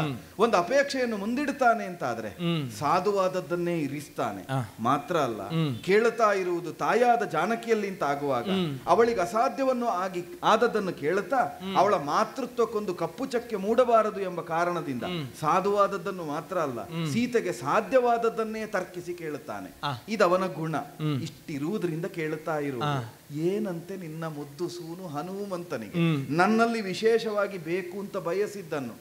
ಒಂದು ಅಪೇಕ್ಷೆಯನ್ನು ಮುಂದಿಡುತ್ತಾನೆ ಅಂತಾದ್ರೆ ಸಾಧುವಾದದ್ದನ್ನೇ ಇರಿಸ್ತಾನೆ. ಮಾತ್ರ ಅಲ್ಲ, ಕೇಳುತ್ತಾ ಇರುವುದು ತಾಯಾದ ಜಾನಕಿಯಲ್ಲಿ ಆಗುವಾಗ ಅವಳಿಗೆ ಅಸಾಧ್ಯವನ್ನು ಆದದ್ದನ್ನು ಕೇಳುತ್ತಾ ಅವಳ ಮಾತೃತ್ವಕ್ಕೊಂದು ಕಪ್ಪು ಚಕ್ಕೆ ಮೂಡಬಾರದು ಎಂಬ ಕಾರಣದಿಂದ ಸಾಧುವಾದದ್ದನ್ನು ಮಾತ್ರ ಅಲ್ಲ, ಸೀತೆಗೆ ಸಾಧ್ಯವಾದದ್ದನ್ನೇ ತರ್ಕಿಸಿ ಕೇಳುತ್ತಾನೆ. ಇದವನ ಗುಣ. ಇಷ್ಟಿರುವುದರಿಂದ ಕೇಳುತ್ತಾ ಇರುವುದು ಏನಂತೆ ನಿನ್ನ ಮುದ್ದು ಸೂನು ಹನುಮಂತನಿಗೆ ನನ್ನಲ್ಲಿ ವಿಶೇಷವಾಗಿ ಬೇಕು ಅಂತ ಬಯಸಿದ್ದನ್ನು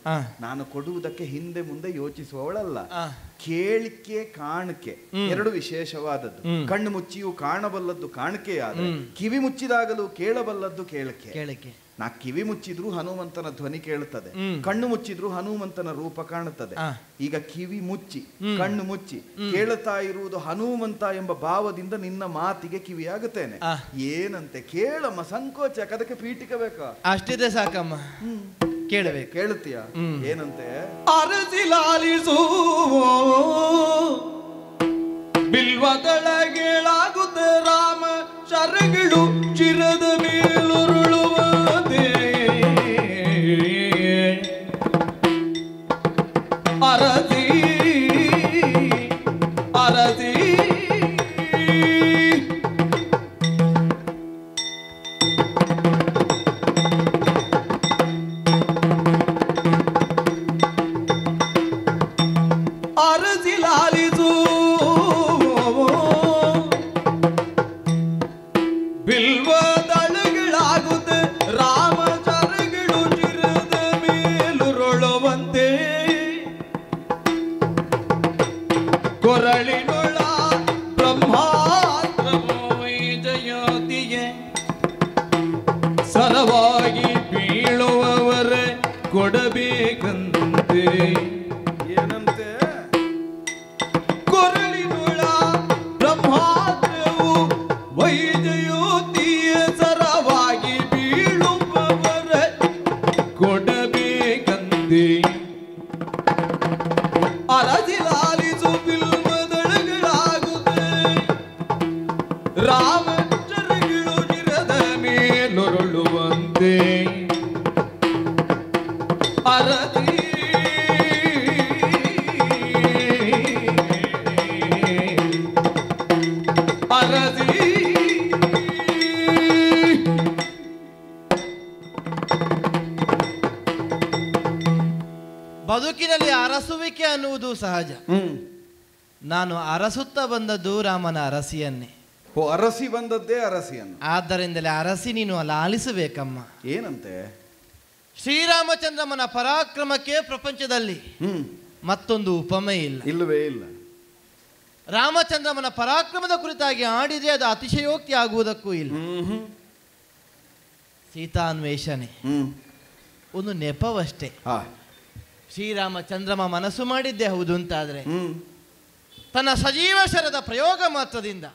ನಾನು ಕೊಡುವುದಕ್ಕೆ ಹಿಂದೆ ಮುಂದೆ ಯೋಚಿಸುವವಳಲ್ಲ. ಕೇಳಿಕೆ ಕಾಣಿಕೆ ಎರಡು ವಿಶೇಷವಾದದ್ದು. ಕಣ್ಣು ಮುಚ್ಚಿಯೂ ಕಾಣಬಲ್ಲದ್ದು ಕಾಣಿಕೆಯಾದರೆ, ಕಿವಿ ಮುಚ್ಚಿದಾಗಲೂ ಕೇಳಬಲ್ಲದ್ದು ಕೇಳಿಕೆ. ನಾ ಕಿವಿ ಮುಚ್ಚಿದ್ರೂ ಹನುಮಂತನ ಧ್ವನಿ ಕೇಳುತ್ತದೆ, ಕಣ್ಣು ಮುಚ್ಚಿದ್ರೂ ಹನುಮಂತನ ರೂಪ ಕಾಣುತ್ತದೆ. ಈಗ ಕಿವಿ ಮುಚ್ಚಿ ಕಣ್ಣು ಮುಚ್ಚಿ ಕೇಳುತ್ತಾ ಇರುವುದು ಹನುಮಂತ ಎಂಬ ಭಾವದಿಂದ ನಿನ್ನ ಮಾತಿಗೆ ಕಿವಿಯಾಗುತ್ತೇನೆ. ಏನಂತೆ ಕೇಳಮ್ಮ, ಸಂಕೋಚ, ಅದಕ್ಕೆ ಪೀಠಿಕ ಬೇಕಾ? ಅಷ್ಟಿದೆ ಸಾಕಮ್ಮ, ಕೇಳಬೇಕು. ಕೇಳುತ್ತೀಯ? ಏನಂತೆ? ಅರಸಿಲಾಲಿಸು ಬಿಲ್ವದಳಗೇಳಾಗುತ್ತ ರಾಮ ಶರಗಳು ಚಿರದ ಮೇಲುರುಳುವುದೇ. ಅರಸಿ ಅರಸಿ ಅರಸಿಲಾಲಿಸು ಬಿಲ್ವದಳಗಳಾಗುತ್ತ ರಾಮ ಚರಗಳು ಚಿರದ ಮೇಲುರುಳುವಂತೆ. ಕೊರಳಿನೊಳ ಬ್ರಹ್ಮಾಸ್ತ್ರಮೋಜಯೋತಿಯೇ ಸರವಾಗಿ ಬೀಳುವವರ ಕೊಡಬೇಕಂತೆ. ಏನಂತೆ? ಕೊರಳಿನೊಳ ಬ್ರಹ್ಮಾಸ್ತ್ರವು ವೈಜಯೋತಿಯ ಸರವಾಗಿ ಬೀಳುವವರ ಕೊಡಬೇಕಂತೆ. ಅರಸಿಲಾಲಿಸು ಬಿಲ್ವದಳಗಳಾಗುತ್ತೆ ರಾಮ ಚರಗಳು ಚಿರದ ಮೇಲೊರಳುವಂತೆ. ಅರಸಿ ಅರಸಿ ಬದುಕಿನಲ್ಲಿ ಅರಸುವಿಕೆ ಅನ್ನುವುದು ಸಹಜ. ನಾನು ಅರಸುತ್ತಾ ಬಂದದ್ದು ರಾಮನ ಅರಸಿಯನ್ನೇ. ಅರಸಿ ಬಂದದ್ದೇ ಅರಸಿಯನ್ನು. ಆದ್ದರಿಂದಲೇ ಅರಸಿ ನೀನು ಆಲಿಸಬೇಕಮ್ಮ. ಏನಂತೆ? ಶ್ರೀರಾಮಚಂದ್ರಮನ ಪರಾಕ್ರಮಕ್ಕೆ ಪ್ರಪಂಚದಲ್ಲಿ ಮತ್ತೊಂದು ಉಪಮೆ ಇಲ್ಲ. ಇಲ್ಲವೇ ಇಲ್ಲ. ರಾಮಚಂದ್ರಮನ ಪರಾಕ್ರಮದ ಕುರಿತಾಗಿ ಆಡಿದ್ರೆ ಅದು ಅತಿಶಯೋಕ್ತಿ ಆಗುವುದಕ್ಕೂ ಇಲ್ಲ. ಸೀತಾನ್ವೇಷಣೆ ಒಂದು ನೆಪವಷ್ಟೇ. ಶ್ರೀರಾಮಚಂದ್ರಮ ಮನಸ್ಸು ಮಾಡಿದ್ದೇ ಹೌದು ಅಂತಾದ್ರೆ ತನ್ನ ಸಜೀವ ಶರದ ಪ್ರಯೋಗ ಮಾತ್ರದಿಂದ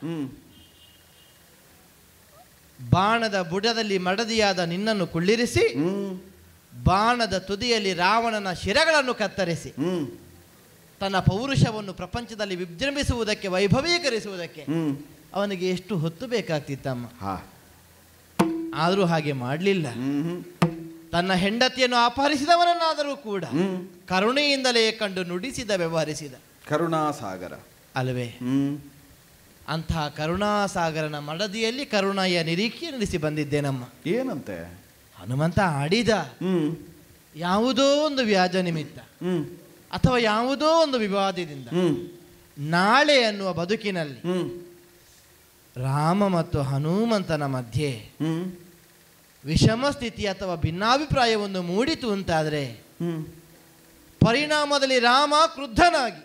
ಬಾಣದ ಬುಡದಲ್ಲಿ ಮಡದಿಯಾದ ನಿನ್ನನ್ನು ಕುಳ್ಳಿರಿಸಿ ಬಾಣದ ತುದಿಯಲ್ಲಿ ರಾವಣನ ಶಿರಗಳನ್ನು ಕತ್ತರಿಸಿ ತನ್ನ ಪೌರುಷವನ್ನು ಪ್ರಪಂಚದಲ್ಲಿ ವಿಜೃಂಭಿಸುವುದಕ್ಕೆ, ವೈಭವೀಕರಿಸುವುದಕ್ಕೆ ಅವನಿಗೆ ಎಷ್ಟು ಹೊತ್ತು ಬೇಕಾಗ್ತಿತ್ತಮ್ಮ. ಆದರೂ ಹಾಗೆ ಮಾಡಲಿಲ್ಲ. ತನ್ನ ಹೆಂಡತಿಯನ್ನು ಅಪಹರಿಸಿದವನನ್ನಾದರೂ ಕೂಡ ಕರುಣೆಯಿಂದಲೇ ಕಂಡು ನುಡಿಸಿದ, ವ್ಯವಹರಿಸಿದ ಕರುಣಾಸಾಗರ ಅಲ್ವೇ? ಅಂತಹ ಕರುಣಾಸಾಗರನ ಮಡದಿಯಲ್ಲಿ ಕರುಣೆಯ ನಿರೀಕ್ಷೆ ನಡೆಸಿ ಬಂದಿದ್ದೇನಮ್ಮ. ಏನಂತೆ? ಹನುಮಂತ ಆಡಿದ ಯಾವುದೋ ಒಂದು ವ್ಯಾಜ ನಿಮಿತ್ತ ಅಥವಾ ಯಾವುದೋ ಒಂದು ವಿವಾದದಿಂದ ನಾಳೆ ಅನ್ನುವ ಬದುಕಿನಲ್ಲಿ ರಾಮ ಮತ್ತು ಹನುಮಂತನ ಮಧ್ಯೆ ವಿಷಮ ಸ್ಥಿತಿ ಅಥವಾ ಭಿನ್ನಾಭಿಪ್ರಾಯವನ್ನು ಮೂಡಿತು ಅಂತಾದರೆ ಪರಿಣಾಮದಲ್ಲಿ ರಾಮ ಕ್ರುದ್ಧನಾಗಿ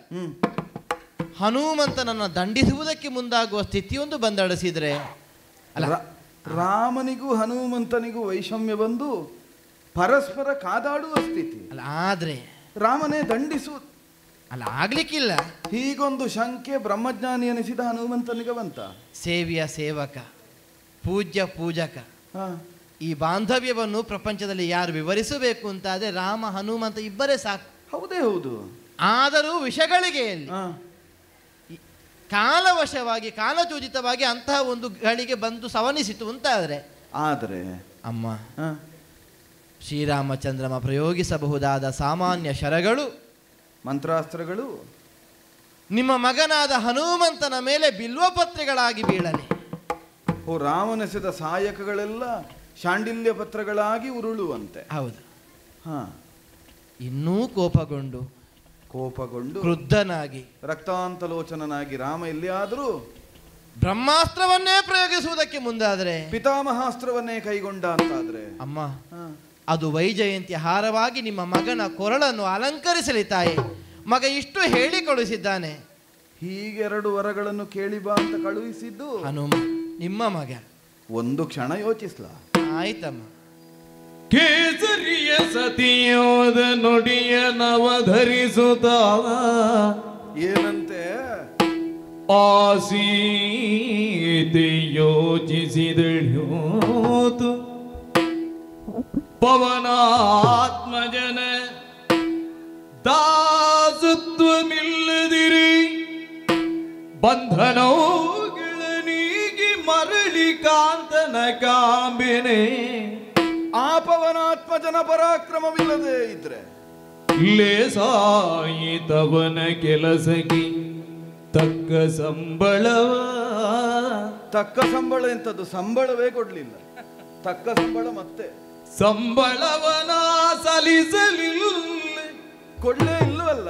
ಹನುಮಂತನನ್ನು ದಂಡಿಸುವುದಕ್ಕೆ ಮುಂದಾಗುವ ಸ್ಥಿತಿಯೊಂದು ಬಂದಡಿಸಿದ್ರೆ ಅಲ್ಲ, ರಾಮನಿಗೂ ಹನುಮಂತನಿಗೂ ವೈಷಮ್ಯ ಬಂದು ಪರಸ್ಪರ ಕಾದಾಡುವ ಸ್ಥಿತಿ ಅಲ್ಲ. ಆದ್ರೆ ರಾಮನೇ ದಂಡಿಸು ಅಲ್ಲ, ಆಗ್ಲಿಕ್ಕಿಲ್ಲ. ಹೀಗೊಂದು ಶಂಕೆ ಬ್ರಹ್ಮಜ್ಞಾನಿ ಎನಿಸಿದ ಹನುಮಂತನಿಗೆ ಬಂತ. ಸೇವ್ಯ ಸೇವಕ, ಪೂಜ್ಯ ಪೂಜಕ, ಹಾ. ಈ ಬಾಂಧವ್ಯವನ್ನು ಪ್ರಪಂಚದಲ್ಲಿ ಯಾರು ವಿವರಿಸಬೇಕು ಅಂತಾದ್ರೆ ರಾಮ ಹನುಮಂತ ಇಬ್ಬರೇ ಸಾಕು. ಹೌದೇ ಹೌದು. ಆದರೂ ವಿಷಗಳಿಗೆಯಲ್ಲಿ ಕಾಲವಶವಾಗಿ ಕಾಲಚೋದಿತವಾಗಿ ಅಂತಹ ಒಂದು ಗಳಿಗೆ ಬಂದು ಸವನಿಸಿತು ಅಂತಾದ್ರೆ ಆದರೆ ಅಮ್ಮ ಶ್ರೀರಾಮಚಂದ್ರಮ ಪ್ರಯೋಗಿಸಬಹುದಾದ ಸಾಮಾನ್ಯ ಶರಗಳು ಮಂತ್ರಾಸ್ತ್ರಗಳು ನಿಮ್ಮ ಮಗನಾದ ಹನುಮಂತನ ಮೇಲೆ ಬಿಲ್ವಪತ್ರೆಗಳಾಗಿ ಬೀಳಲಿ. ಓ, ರಾಮನೆಸೆದ ಸಾಯಕಗಳೆಲ್ಲ ಶಾಂಡಿಲ್ಯ ಪತ್ರಗಳಾಗಿ ಉರುಳುವಂತೆ. ಹೌದು. ಹಾ. ಇನ್ನೂ ಕೋಪಗೊಂಡು ಕ್ರುದ್ಧನಾಗಿ ರಕ್ತಾಂತಲೋಚನನಾಗಿ ರಾಮ ಎಲ್ಲಿಯಾದರೂ ಬ್ರಹ್ಮಾಸ್ತ್ರವನ್ನೇ ಪ್ರಯೋಗಿಸುವುದಕ್ಕೆ ಮುಂದಾದ್ರೆ, ಪಿತಾಮಹಾಸ್ತ್ರವನ್ನೇ ಕೈಗೊಂಡ ಅಂತಾದ್ರೆ ಅಮ್ಮ ಅದು ವೈಜಯಂತಿ ಹಾರವಾಗಿ ನಿಮ್ಮ ಮಗನ ಕೊರಳನ್ನು ಅಲಂಕರಿಸಲಿ ತಾಯಿ. ಮಗ ಇಷ್ಟು ಹೇಳಿ ಕಳುಹಿಸಿದ್ದಾನೆ. ಹೀಗೆರಡು ವರಗಳನ್ನು ಕೇಳಿ ಬಾ ಅಂತ ಕಳುಹಿಸಿದ್ದು ಹನುಮ ನಿಮ್ಮ ಮಗ. ಒಂದು ಕ್ಷಣ ಯೋಚಿಸ್ಲ. ಆಯ್ತಮ್ಮ. ಕೇಸರಿಯ ಸತಿಯೋದ ನುಡಿಯ ನವಧರಿಸುತ್ತ ಏನಂತೆ ಆಸೀತೆ ಯೋಚಿಸಿದಳ್ಯೋತು ಪವನಾತ್ಮಜನ ದಾಸತ್ವಮಿಲ್ಲದಿರಿ ಬಂಧನೋಗಳನೀಗಿ ಮರಳಿ ಕಾಂತನ ಕಾಂಬಿನೆ. ಆ ಪವನಾತ್ಮಜನ ಪರಾಕ್ರಮವಿಲ್ಲದೆ ಇದ್ರೆ ಲೇಸಾಯಿತವನ ಕೆಲಸಕ್ಕೆ ತಕ್ಕ ಸಂಬಳವ. ತಕ್ಕ ಸಂಬಳ ಎಂತದ್ದು? ಸಂಬಳವೇ ಕೊಡ್ಲಿಲ್ಲ. ತಕ್ಕ ಸಂಬಳ ಮತ್ತೆ ಸಂಬಳವನ ಸಲ್ಲಿಸಲಿಲ್ಲ, ಕೊಡ್ಲೇ ಇಲ್ಲವಲ್ಲ.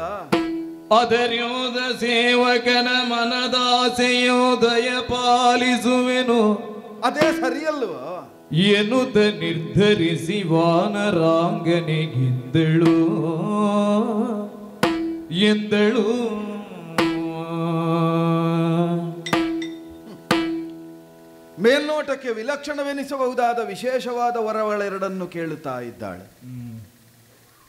ಅದರ್ಯೋದ ಸೇವಕನ ಮನದಾಸೆಯೋದಯ ಪಾಲಿಸುವೆನು ಅದೇ ಸರಿಯಲ್ವ ಎನ್ನುತ್ತ ನಿರ್ಧರಿಸಿ ವಾನರಾಂಗನೆಗೆಂದಳು ಎಂದಳು. ಮೇಲ್ನೋಟಕ್ಕೆ ವಿಲಕ್ಷಣವೆನಿಸಬಹುದಾದ ವಿಶೇಷವಾದ ವರಗಳೆರಡನ್ನು ಕೇಳುತ್ತಾ ಇದ್ದಾಳೆ.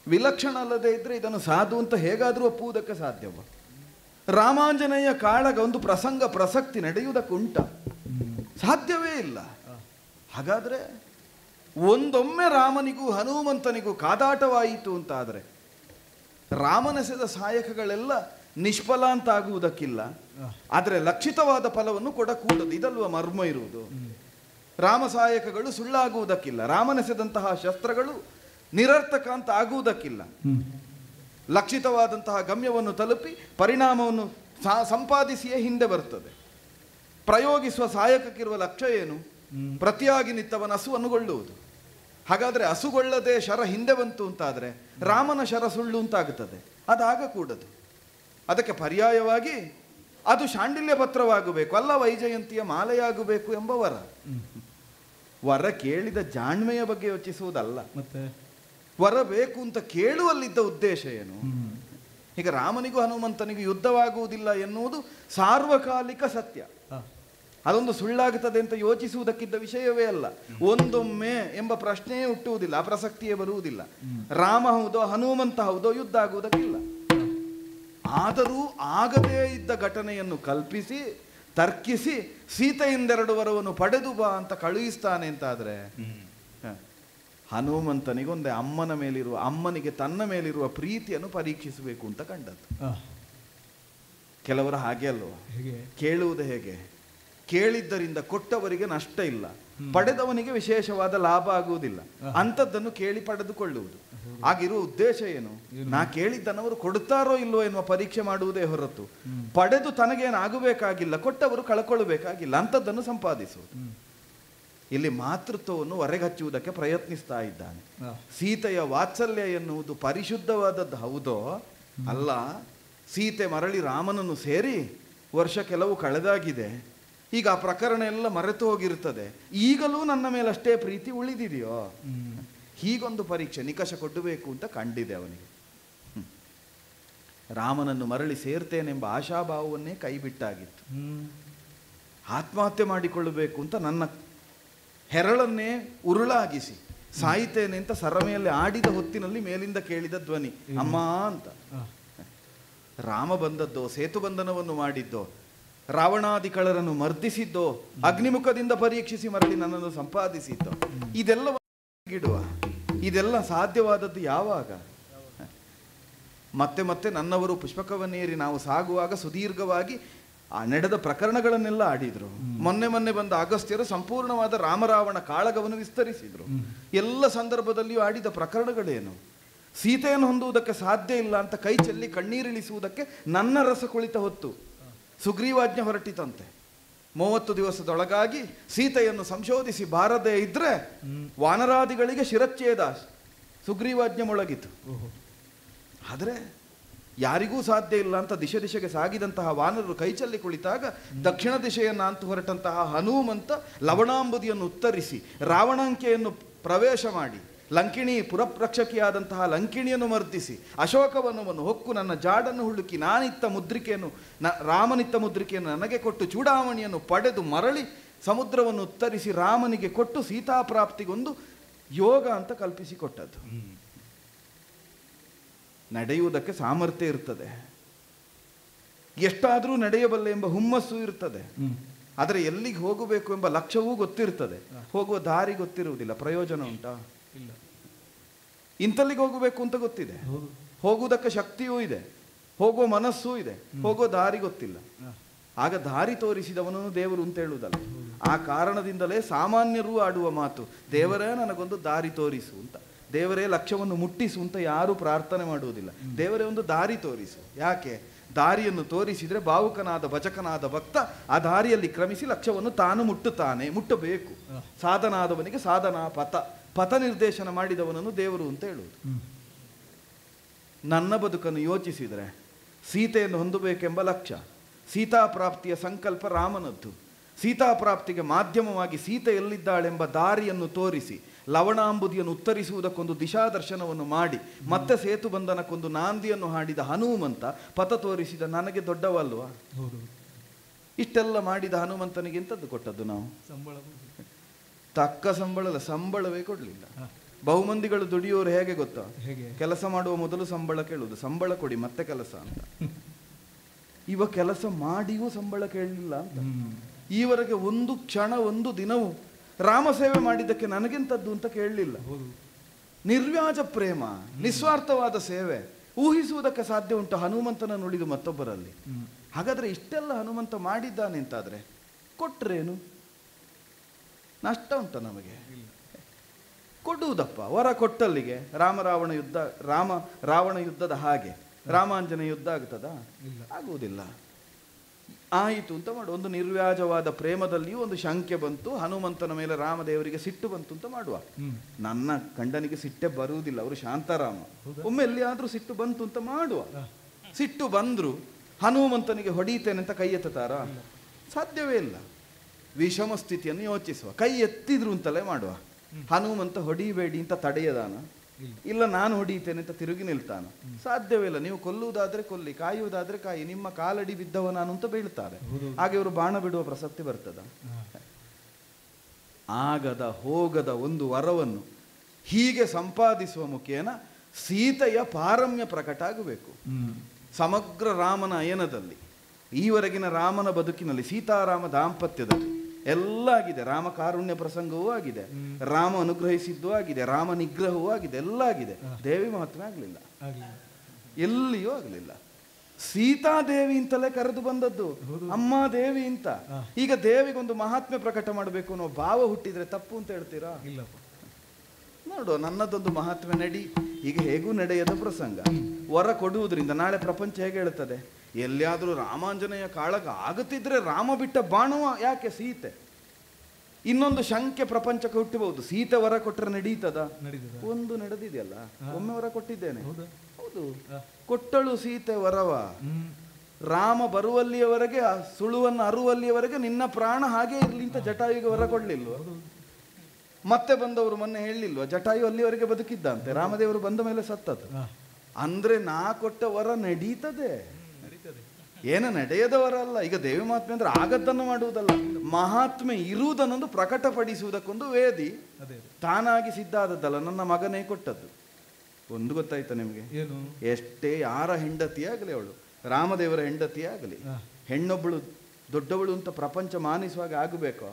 ವಿಲಕ್ಷಣ ಅಲ್ಲದೆ ಇದ್ರೆ ಇದನ್ನು ಸಾಧು ಅಂತ ಹೇಗಾದರೂ ಒಪ್ಪುವುದಕ್ಕೆ ಸಾಧ್ಯವ? ರಾಮಾಂಜನೇಯ ಕಾಳಗ ಒಂದು ಪ್ರಸಂಗ ಪ್ರಸಕ್ತಿ ನಡೆಯುವುದಕ್ಕುಂಟ? ಸಾಧ್ಯವೇ ಇಲ್ಲ. ಹಾಗಾದ್ರೆ ಒಂದೊಮ್ಮೆ ರಾಮನಿಗೂ ಹನುಮಂತನಿಗೂ ಕಾದಾಟವಾಯಿತು ಅಂತಾದರೆ ರಾಮನೆಸೆದ ಸಾಯಕಗಳೆಲ್ಲ ನಿಷ್ಫಲ ಅಂತ ಆಗುವುದಕ್ಕಿಲ್ಲ. ಆದರೆ ಲಕ್ಷಿತವಾದ ಫಲವನ್ನು ಕೊಡಕೂಡದು. ಇದಲ್ವ ಮರ್ಮ ಇರುವುದು. ರಾಮ ಸಾಯಕಗಳು ಸುಳ್ಳಾಗುವುದಕ್ಕಿಲ್ಲ. ರಾಮನೆಸೆದಂತಹ ಶಸ್ತ್ರಗಳು ನಿರರ್ಥಕ ಅಂತ ಆಗುವುದಕ್ಕಿಲ್ಲ. ಲಕ್ಷಿತವಾದಂತಹ ಗಮ್ಯವನ್ನು ತಲುಪಿ ಪರಿಣಾಮವನ್ನು ಸಂಪಾದಿಸಿಯೇ ಹಿಂದೆ ಬರ್ತದೆ. ಪ್ರಯೋಗಿಸುವ ಸಾಯಕಕ್ಕಿರುವ ಲಕ್ಷ್ಯ ಏನು? ಪ್ರತಿಯಾಗಿ ನಿತ್ತವನ ಹಸುವನ್ನುಗೊಳ್ಳುವುದು. ಹಾಗಾದರೆ ಹಸುಗೊಳ್ಳದೆ ಶರ ಹಿಂದೆ ಬಂತು ಅಂತಾದರೆ ರಾಮನ ಶರ ಸುಳ್ಳು ಅಂತಾಗುತ್ತದೆ. ಅದಾಗ ಕೂಡದು. ಅದಕ್ಕೆ ಪರ್ಯಾಯವಾಗಿ ಅದು ಶಾಂಡಿಲ್ಯ ಪತ್ರವಾಗಬೇಕು, ಅಲ್ಲ ವೈಜಯಂತಿಯ ಮಾಲೆಯಾಗಬೇಕು ಎಂಬ ವರ. ವರ ಕೇಳಿದ ಜಾಣ್ಮೆಯ ಬಗ್ಗೆ ಯೋಚಿಸುವುದಲ್ಲ. ಮತ್ತೆ ವರ ಬೇಕು ಅಂತ ಕೇಳುವಲ್ಲಿದ್ದ ಉದ್ದೇಶ ಏನು? ಈಗ ರಾಮನಿಗೂ ಹನುಮಂತನಿಗೂ ಯುದ್ಧವಾಗುವುದಿಲ್ಲ ಎನ್ನುವುದು ಸಾರ್ವಕಾಲಿಕ ಸತ್ಯ. ಅದೊಂದು ಸುಳ್ಳಾಗುತ್ತದೆ ಅಂತ ಯೋಚಿಸುವುದಕ್ಕಿದ್ದ ವಿಷಯವೇ ಅಲ್ಲ. ಒಂದೊಮ್ಮೆ ಎಂಬ ಪ್ರಶ್ನೆಯೇ ಹುಟ್ಟುವುದಿಲ್ಲ, ಆ ಪ್ರಸಕ್ತಿಯೇ ಬರುವುದಿಲ್ಲ. ರಾಮ ಹೌದೋ ಹನುಮಂತ ಹೌದೋ ಯುದ್ಧ ಆಗುವುದಕ್ಕಿಲ್ಲ. ಆದರೂ ಆಗದೇ ಇದ್ದ ಘಟನೆಯನ್ನು ಕಲ್ಪಿಸಿ ತರ್ಕಿಸಿ ಸೀತೆಯಿಂದೆರಡು ವರವನ್ನು ಪಡೆದು ಬಾ ಅಂತ ಕಳುಹಿಸ್ತಾನೆ ಅಂತಾದ್ರೆ ಹನುಮಂತನಿಗೊಂದೇ ಅಮ್ಮನಿಗೆ ತನ್ನ ಮೇಲಿರುವ ಪ್ರೀತಿಯನ್ನು ಪರೀಕ್ಷಿಸಬೇಕು ಅಂತ ಕಂಡದ್ದು. ಕೆಲವರು ಹಾಗೆ ಅಲ್ವಾ? ಕೇಳುವುದು ಹೇಗೆ? ಕೇಳಿದ್ದರಿಂದ ಕೊಟ್ಟವರಿಗೆ ನಷ್ಟ ಇಲ್ಲ, ಪಡೆದವನಿಗೆ ವಿಶೇಷವಾದ ಲಾಭ ಆಗುವುದಿಲ್ಲ. ಅಂಥದ್ದನ್ನು ಕೇಳಿ ಪಡೆದುಕೊಳ್ಳುವುದು. ಆಗಿರುವ ಉದ್ದೇಶ ಏನು? ನಾ ಕೇಳಿದ್ದನ್ನವರು ಕೊಡುತ್ತಾರೋ ಇಲ್ವೋ ಎನ್ನುವ ಪರೀಕ್ಷೆ ಮಾಡುವುದೇ ಹೊರತು ಪಡೆದು ತನಗೇನಾಗಬೇಕಾಗಿಲ್ಲ, ಕೊಟ್ಟವರು ಕಳ್ಕೊಳ್ಳಬೇಕಾಗಿಲ್ಲ, ಅಂಥದ್ದನ್ನು ಸಂಪಾದಿಸುವುದು. ಇಲ್ಲಿ ಮಾತೃತ್ವವನ್ನು ಹೊರಗಚ್ಚುವುದಕ್ಕೆ ಪ್ರಯತ್ನಿಸ್ತಾ ಇದ್ದಾನೆ. ಸೀತೆಯ ವಾತ್ಸಲ್ಯ ಎನ್ನುವುದು ಪರಿಶುದ್ಧವಾದದ್ದು ಹೌದೋ ಅಲ್ಲ. ಸೀತೆ ಮರಳಿ ರಾಮನನ್ನು ಸೇರಿ ವರ್ಷ ಕೆಲವು ಕಳೆದಾಗಿದೆ. ಈಗ ಆ ಪ್ರಕರಣ ಎಲ್ಲ ಮರೆತು ಹೋಗಿರುತ್ತದೆ. ಈಗಲೂ ನನ್ನ ಮೇಲಷ್ಟೇ ಪ್ರೀತಿ ಉಳಿದಿದೆಯೋ? ಹೀಗೊಂದು ಪರೀಕ್ಷೆ ನಿಕಷ ಕೊಡಬೇಕು ಅಂತ ಕಂಡಿದೆ ಅವನಿಗೆ. ರಾಮನನ್ನು ಮರಳಿ ಸೇರ್ತೇನೆಂಬ ಆಶಾಭಾವವನ್ನೇ ಕೈಬಿಟ್ಟಾಗಿತ್ತು. ಆತ್ಮಹತ್ಯೆ ಮಾಡಿಕೊಳ್ಳಬೇಕು ಅಂತ ನನ್ನ ಹೆರಳನ್ನೇ ಉರುಳಾಗಿಸಿ ಸಾಯ್ತೇನೆ ಅಂತ ಸರಮೆಯಲ್ಲಿ ಆಡಿದ ಹೊತ್ತಿನಲ್ಲಿ ಮೇಲಿಂದ ಕೇಳಿದ ಧ್ವನಿ ಅಮ್ಮ ಅಂತ. ರಾಮ ಬಂದದ್ದೋ ಸೇತು ಬಂಧನವನ್ನು ಮಾಡಿದ್ದೋ ರಾವಣಾದಿಕಳರನ್ನು ಮರ್ದಿಸಿದ್ದೋ, ಅಗ್ನಿಮುಖದಿಂದ ಪರೀಕ್ಷಿಸಿ ಮರಳಿ ನನ್ನನ್ನು ಸಂಪಾದಿಸಿದ್ದೋ, ಇದೆಲ್ಲ ಇಡುವ. ಇದೆಲ್ಲ ಸಾಧ್ಯವಾದದ್ದು ಯಾವಾಗ? ಮತ್ತೆ ಮತ್ತೆ ನನ್ನವರು ಪುಷ್ಪಕವನ್ನೇರಿ ನಾವು ಸಾಗುವಾಗ ಸುದೀರ್ಘವಾಗಿ ಆ ನಡೆದ ಪ್ರಕರಣಗಳನ್ನೆಲ್ಲ ಆಡಿದ್ರು. ಮೊನ್ನೆ ಬಂದ ಅಗಸ್ತ್ಯರು ಸಂಪೂರ್ಣವಾದ ರಾಮರಾವಣ ಕಾಳಗವನ್ನು ವಿಸ್ತರಿಸಿದ್ರು. ಎಲ್ಲ ಸಂದರ್ಭದಲ್ಲಿಯೂ ಆಡಿದ ಪ್ರಕರಣಗಳೇನು? ಸೀತೆಯನ್ನು ಹೊಂದುವುದಕ್ಕೆ ಸಾಧ್ಯ ಇಲ್ಲ ಅಂತ ಕೈ ಚೆಲ್ಲಿ ಕಣ್ಣೀರಿಳಿಸುವುದಕ್ಕೆ ನನ್ನ ರಸ ಕುಳಿತ ಹೊತ್ತು ಸುಗ್ರೀವಾಜ್ಞೆ ಹೊರಟಿತಂತೆ. 30 ದಿವಸದೊಳಗಾಗಿ ಸೀತೆಯನ್ನು ಸಂಶೋಧಿಸಿ ಬಾರದೇ ಇದ್ರೆ ವಾನರಾದಿಗಳಿಗೆ ಶಿರಚ್ಛೇದ ಸುಗ್ರೀವಾಜ್ಞೆ ಮೊಳಗಿತು. ಆದರೆ ಯಾರಿಗೂ ಸಾಧ್ಯ ಇಲ್ಲ ಅಂತ ದಿಶೆಗೆ ಸಾಗಿದಂತಹ ವಾನರರು ಕೈಚಲ್ಲಿ ಕುಳಿತಾಗ ದಕ್ಷಿಣ ದಿಶೆಯನ್ನ ಅಂತ ಹೊರಟಂತಹ ಹನುಮಂತ ಲವಣಾಂಬುದಿಯನ್ನು ಉತ್ತರಿಸಿ ರಾವಣಾಂಕೆಯನ್ನು ಪ್ರವೇಶ ಮಾಡಿ ಲಂಕಿಣಿ ಪುರಪ್ರಕ್ಷಕಿಯಾದಂತಹ ಲಂಕಿಣಿಯನ್ನು ಮರ್ದಿಸಿ ಅಶೋಕವನವನ್ನು ಹೊಕ್ಕು ನನ್ನ ಜಾಡನ್ನು ಹುಡುಕಿ ನಾನಿತ್ತ ಮುದ್ರಿಕೆಯನ್ನು ರಾಮನಿತ್ತ ಮುದ್ರಿಕೆಯನ್ನು ನನಗೆ ಕೊಟ್ಟು ಚೂಡಾಮಣಿಯನ್ನು ಪಡೆದು ಮರಳಿ ಸಮುದ್ರವನ್ನು ಉತ್ತರಿಸಿ ರಾಮನಿಗೆ ಕೊಟ್ಟು ಸೀತಾಪ್ರಾಪ್ತಿಗೊಂದು ಯೋಗ ಅಂತ ಕಲ್ಪಿಸಿಕೊಟ್ಟದ್ದು. ನಡೆಯುವುದಕ್ಕೆ ಸಾಮರ್ಥ್ಯ ಇರ್ತದೆ, ಎಷ್ಟಾದರೂ ನಡೆಯಬಲ್ಲೆ ಎಂಬ ಹುಮ್ಮಸ್ಸು ಇರ್ತದೆ. ಆದರೆ ಎಲ್ಲಿಗೆ ಹೋಗಬೇಕು ಎಂಬ ಲಕ್ಷ್ಯವೂ ಗೊತ್ತಿರ್ತದೆ, ಹೋಗುವ ದಾರಿ ಗೊತ್ತಿರುವುದಿಲ್ಲ. ಪ್ರಯೋಜನ ಉಂಟಾ? ಇಂತಲ್ಲಿಗೆ ಹೋಗಬೇಕು ಅಂತ ಗೊತ್ತಿದೆ, ಹೋಗುವುದಕ್ಕೆ ಶಕ್ತಿಯೂ ಇದೆ, ಹೋಗುವ ಮನಸ್ಸೂ ಇದೆ, ಹೋಗುವ ದಾರಿ ಗೊತ್ತಿಲ್ಲ. ಆಗ ದಾರಿ ತೋರಿಸಿದವನನ್ನು ದೇವರು ಅಂತ ಹೇಳುವುದಲ್ಲ. ಆ ಕಾರಣದಿಂದಲೇ ಸಾಮಾನ್ಯರೂ ಆಡುವ ಮಾತು, ದೇವರೇ ನನಗೊಂದು ದಾರಿ ತೋರಿಸು ಅಂತ. ದೇವರೇ ಲಕ್ಷ್ಯವನ್ನು ಮುಟ್ಟಿಸು ಅಂತ ಯಾರೂ ಪ್ರಾರ್ಥನೆ ಮಾಡುವುದಿಲ್ಲ. ದೇವರೇ ಒಂದು ದಾರಿ ತೋರಿಸು. ಯಾಕೆ? ದಾರಿಯನ್ನು ತೋರಿಸಿದರೆ ಭಾವುಕನಾದ ಭಜಕನಾದ ಭಕ್ತ ಆ ದಾರಿಯಲ್ಲಿ ಕ್ರಮಿಸಿ ಲಕ್ಷ್ಯವನ್ನು ತಾನು ಮುಟ್ಟಬೇಕು. ಸಾಧನಾದವನಿಗೆ ಸಾಧನಾ ಪಥ ನಿರ್ದೇಶನ ಮಾಡಿದವನನ್ನು ದೇವರು ಅಂತ ಹೇಳುವುದು. ನನ್ನ ಬದುಕನ್ನು ಯೋಚಿಸಿದರೆ ಸೀತೆಯನ್ನು ಹೊಂದಬೇಕೆಂಬ ಲಕ್ಷ್ಯ, ಸೀತಾಪ್ರಾಪ್ತಿಯ ಸಂಕಲ್ಪ ರಾಮನದ್ದು. ಸೀತಾಪ್ರಾಪ್ತಿಗೆ ಮಾಧ್ಯಮವಾಗಿ ಸೀತೆ ಎಲ್ಲಿದ್ದಾಳೆಂಬ ದಾರಿಯನ್ನು ತೋರಿಸಿ ಲವಣಾಂಬುದಿಯನ್ನು ಉತ್ತರಿಸುವುದಕ್ಕೊಂದು ದಿಶಾದರ್ಶನವನ್ನು ಮಾಡಿ ಮತ್ತೆ ಸೇತು ಬಂಧನಕ್ಕೊಂದು ನಾಂದಿಯನ್ನು ಹಾಡಿದ ಹನುಮಂತ ಪಥ ತೋರಿಸಿದ ನನಗೆ ದೊಡ್ಡವಲ್ವಾ? ಇಷ್ಟೆಲ್ಲ ಮಾಡಿದ ಹನುಮಂತನಿಗೆ ಎಂಥದ್ದು ಕೊಟ್ಟದ್ದು ನಾವು? ತಕ್ಕ ಸಂಬಳವೇ ಕೊಡಲಿಲ್ಲ. ಬಹುಮಂದಿಗಳು ದುಡಿಯೋರು ಹೇಗೆ ಗೊತ್ತಾ? ಕೆಲಸ ಮಾಡುವ ಮೊದಲು ಸಂಬಳ ಕೇಳುವುದು, ಸಂಬಳ ಕೊಡಿ ಮತ್ತೆ ಕೆಲಸ ಅಂತ. ಇವ ಕೆಲಸ ಮಾಡಿಯೂ ಸಂಬಳ ಕೇಳಲಿಲ್ಲ ಅಂತ. ಈವರೆಗೆ ಒಂದು ಕ್ಷಣ ಒಂದು ದಿನವೂ ರಾಮ ಸೇವೆ ಮಾಡಿದ್ದಕ್ಕೆ ನನಗೆಂತದ್ದು ಅಂತ ಕೇಳಲಿಲ್ಲ. ನಿರ್ವ್ಯಾಜ ಪ್ರೇಮ, ನಿಸ್ವಾರ್ಥವಾದ ಸೇವೆ ಊಹಿಸುವುದಕ್ಕೆ ಸಾಧ್ಯ ಉಂಟು ಹನುಮಂತನ ನುಡಿದು ಮತ್ತೊಬ್ಬರಲ್ಲಿ? ಹಾಗಾದ್ರೆ ಇಷ್ಟೆಲ್ಲ ಹನುಮಂತ ಮಾಡಿದ್ದಾನೆ ಅಂತಾದ್ರೆ ಕೊಟ್ರೇನು ನಷ್ಟ ಉಂಟ ನಮಗೆ? ಕೊಡುವುದಪ್ಪ ವರ ಕೊಟ್ಟಲ್ಲಿಗೆ ರಾವಣ ಯುದ್ಧದ ಹಾಗೆ ರಾಮಾಂಜನ ಯುದ್ಧ ಆಗ್ತದಾ? ಆಗುವುದಿಲ್ಲ. ಆಯಿತು ಅಂತ ಮಾಡು. ಒಂದು ನಿರ್ವ್ಯಾಜವಾದ ಪ್ರೇಮದಲ್ಲಿಯೂ ಒಂದು ಶಂಕೆ ಬಂತು, ಹನುಮಂತನ ಮೇಲೆ ರಾಮದೇವರಿಗೆ ಸಿಟ್ಟು ಬಂತು ಅಂತ ಮಾಡುವ. ನನ್ನ ಗಂಡನಿಗೆ ಸಿಟ್ಟೆ ಬರುವುದಿಲ್ಲ, ಅವರು ಶಾಂತಾರಾಮ. ಒಮ್ಮೆ ಎಲ್ಲಿಯಾದ್ರೂ ಸಿಟ್ಟು ಬಂತು ಅಂತ ಮಾಡುವ. ಸಿಟ್ಟು ಬಂದ್ರು ಹನುಮಂತನಿಗೆ ಹೊಡೀತೇನೆ ಅಂತ ಕೈ ಎತ್ತಾರ? ಸಾಧ್ಯವೇ ಇಲ್ಲ. ವಿಷಮ ಸ್ಥಿತಿಯನ್ನು ಯೋಚಿಸುವ. ಕೈ ಎತ್ತಿದ್ರು ಅಂತಲೇ ಮಾಡುವ. ಹನುಮಂತ ಹೊಡಿಬೇಡಿ ಅಂತ ತಡೆಯದಾನ? ಇಲ್ಲ ನಾನು ಹೊಡೀತೇನೆ ಅಂತ ತಿರುಗಿ ನಿಲ್ತಾನ? ಸಾಧ್ಯವೇ ಇಲ್ಲ. ನೀವು ಕೊಲ್ಲುವುದಾದ್ರೆ ಕೊಲ್ಲಿ, ಕಾಯುವುದಾದ್ರೆ ಕಾಯಿ, ನಿಮ್ಮ ಕಾಲಡಿ ಬಿದ್ದವ ನಾನು ಅಂತ ಬೀಳ್ತಾರೆ. ಹಾಗೆ ಇವರು ಬಾಣ ಬಿಡುವ ಪ್ರಸಕ್ತಿ ಬರ್ತದ? ಆಗದ ಹೋಗದ ಒಂದು ವರವನ್ನು ಹೀಗೆ ಸಂಪಾದಿಸುವ ಮುಖೇನ ಸೀತೆಯ ಪಾರಮ್ಯ ಪ್ರಕಟ ಆಗಬೇಕು. ಸಮಗ್ರ ರಾಮನ ಅಯನದಲ್ಲಿ, ಈವರೆಗಿನ ರಾಮನ ಬದುಕಿನಲ್ಲಿ, ಸೀತಾರಾಮ ದಾಂಪತ್ಯದಲ್ಲಿ ಎಲ್ಲ ಆಗಿದೆ. ರಾಮ ಕಾರುಣ್ಯ ಪ್ರಸಂಗವೂ ಆಗಿದೆ, ರಾಮ ಅನುಗ್ರಹಿಸಿದ್ದೂ ಆಗಿದೆ, ರಾಮ ನಿಗ್ರಹವೂ ಆಗಿದೆ, ಎಲ್ಲ ಆಗಿದೆ. ದೇವಿ ಮಹತ್ವ ಆಗಲಿಲ್ಲ, ಎಲ್ಲಿಯೂ ಆಗಲಿಲ್ಲ. ಸೀತಾದೇವಿ ಅಂತಲೇ ಕರೆದು ಬಂದದ್ದು ಅಮ್ಮ ದೇವಿ ಅಂತ. ಈಗ ದೇವಿಗೊಂದು ಮಹಾತ್ಮೆ ಪ್ರಕಟ ಮಾಡಬೇಕು ಅನ್ನೋ ಭಾವ ಹುಟ್ಟಿದ್ರೆ ತಪ್ಪು ಅಂತ ಹೇಳ್ತೀರಾ? ನೋಡು, ನನ್ನದೊಂದು ಮಹಾತ್ಮೆ ನಡಿ. ಈಗ ಹೇಗೂ ನಡೆಯದ ಪ್ರಸಂಗ. ವರ ಕೊಡುವುದರಿಂದ ನಾಳೆ ಪ್ರಪಂಚ ಹೇಗೆ ಹೇಳ್ತದೆ? ಎಲ್ಲಿಯಾದ್ರೂ ರಾಮಾಂಜನೇಯ ಕಾಳಗ ಆಗುತ್ತಿದ್ರೆ ರಾಮ ಬಿಟ್ಟ ಬಾಣುವ ಯಾಕೆ ಸೀತೆ? ಇನ್ನೊಂದು ಶಂಕೆ ಪ್ರಪಂಚಕ್ಕೆ ಹುಟ್ಟಬಹುದು. ಸೀತೆ ವರ ಕೊಟ್ಟರೆ ನಡೀತದ? ಒಂದು ನಡೆದಿದೆಯಲ್ಲ, ಒಮ್ಮೆ ವರ ಕೊಟ್ಟಿದ್ದೇನೆ. ಹೌದು, ಕೊಟ್ಟಳು ಸೀತೆ ವರವ. ರಾಮ ಬರುವಲ್ಲಿಯವರೆಗೆ, ಸುಳುವನ್ನು ಅರುವಲ್ಲಿಯವರೆಗೆ ನಿನ್ನ ಪ್ರಾಣ ಹಾಗೆ ಇರ್ಲಿ ಅಂತ ಜಟಾಯುಗೆ ವರ ಕೊಡ್ಲಿಲ್ವ? ಮತ್ತೆ ಬಂದವರು ಮೊನ್ನೆ ಹೇಳಿಲ್ವ ಜಟಾಯು ಅಲ್ಲಿವರೆಗೆ ಬದುಕಿದ್ದಂತೆ, ರಾಮದೇವರು ಬಂದ ಮೇಲೆ ಸತ್ತದ್ದು. ಅಂದ್ರೆ ನಾ ಕೊಟ್ಟ ವರ ನಡೀತದೆ, ಏನು ನಡೆಯದವರ ಅಲ್ಲ. ಈಗ ದೇವಿ ಮಹಾತ್ಮೆ ಅಂದ್ರೆ ಆಗದ್ದನ್ನು ಮಾಡುವುದಲ್ಲ, ಮಹಾತ್ಮೆ ಇರುವುದನ್ನೊಂದು ಪ್ರಕಟಪಡಿಸುವುದಕ್ಕೊಂದು ವೇದಿ ತಾನಾಗಿ ಸಿದ್ಧ ಆದದ್ದಲ್ಲ. ನನ್ನ ಮಗನೇ ಕೊಟ್ಟದ್ದು. ಒಂದು ಗೊತ್ತಾಯ್ತಾ ನಿಮಗೆ? ಎಷ್ಟೇ ಯಾರ ಹೆಂಡತಿ ಆಗಲಿ, ಅವಳು ರಾಮದೇವರ ಹೆಂಡತಿ ಆಗಲಿ, ಹೆಣ್ಣೊಬ್ಬಳು ದೊಡ್ಡವಳು ಅಂತ ಪ್ರಪಂಚ ಮಾನಿಸುವಾಗ ಆಗಬೇಕು,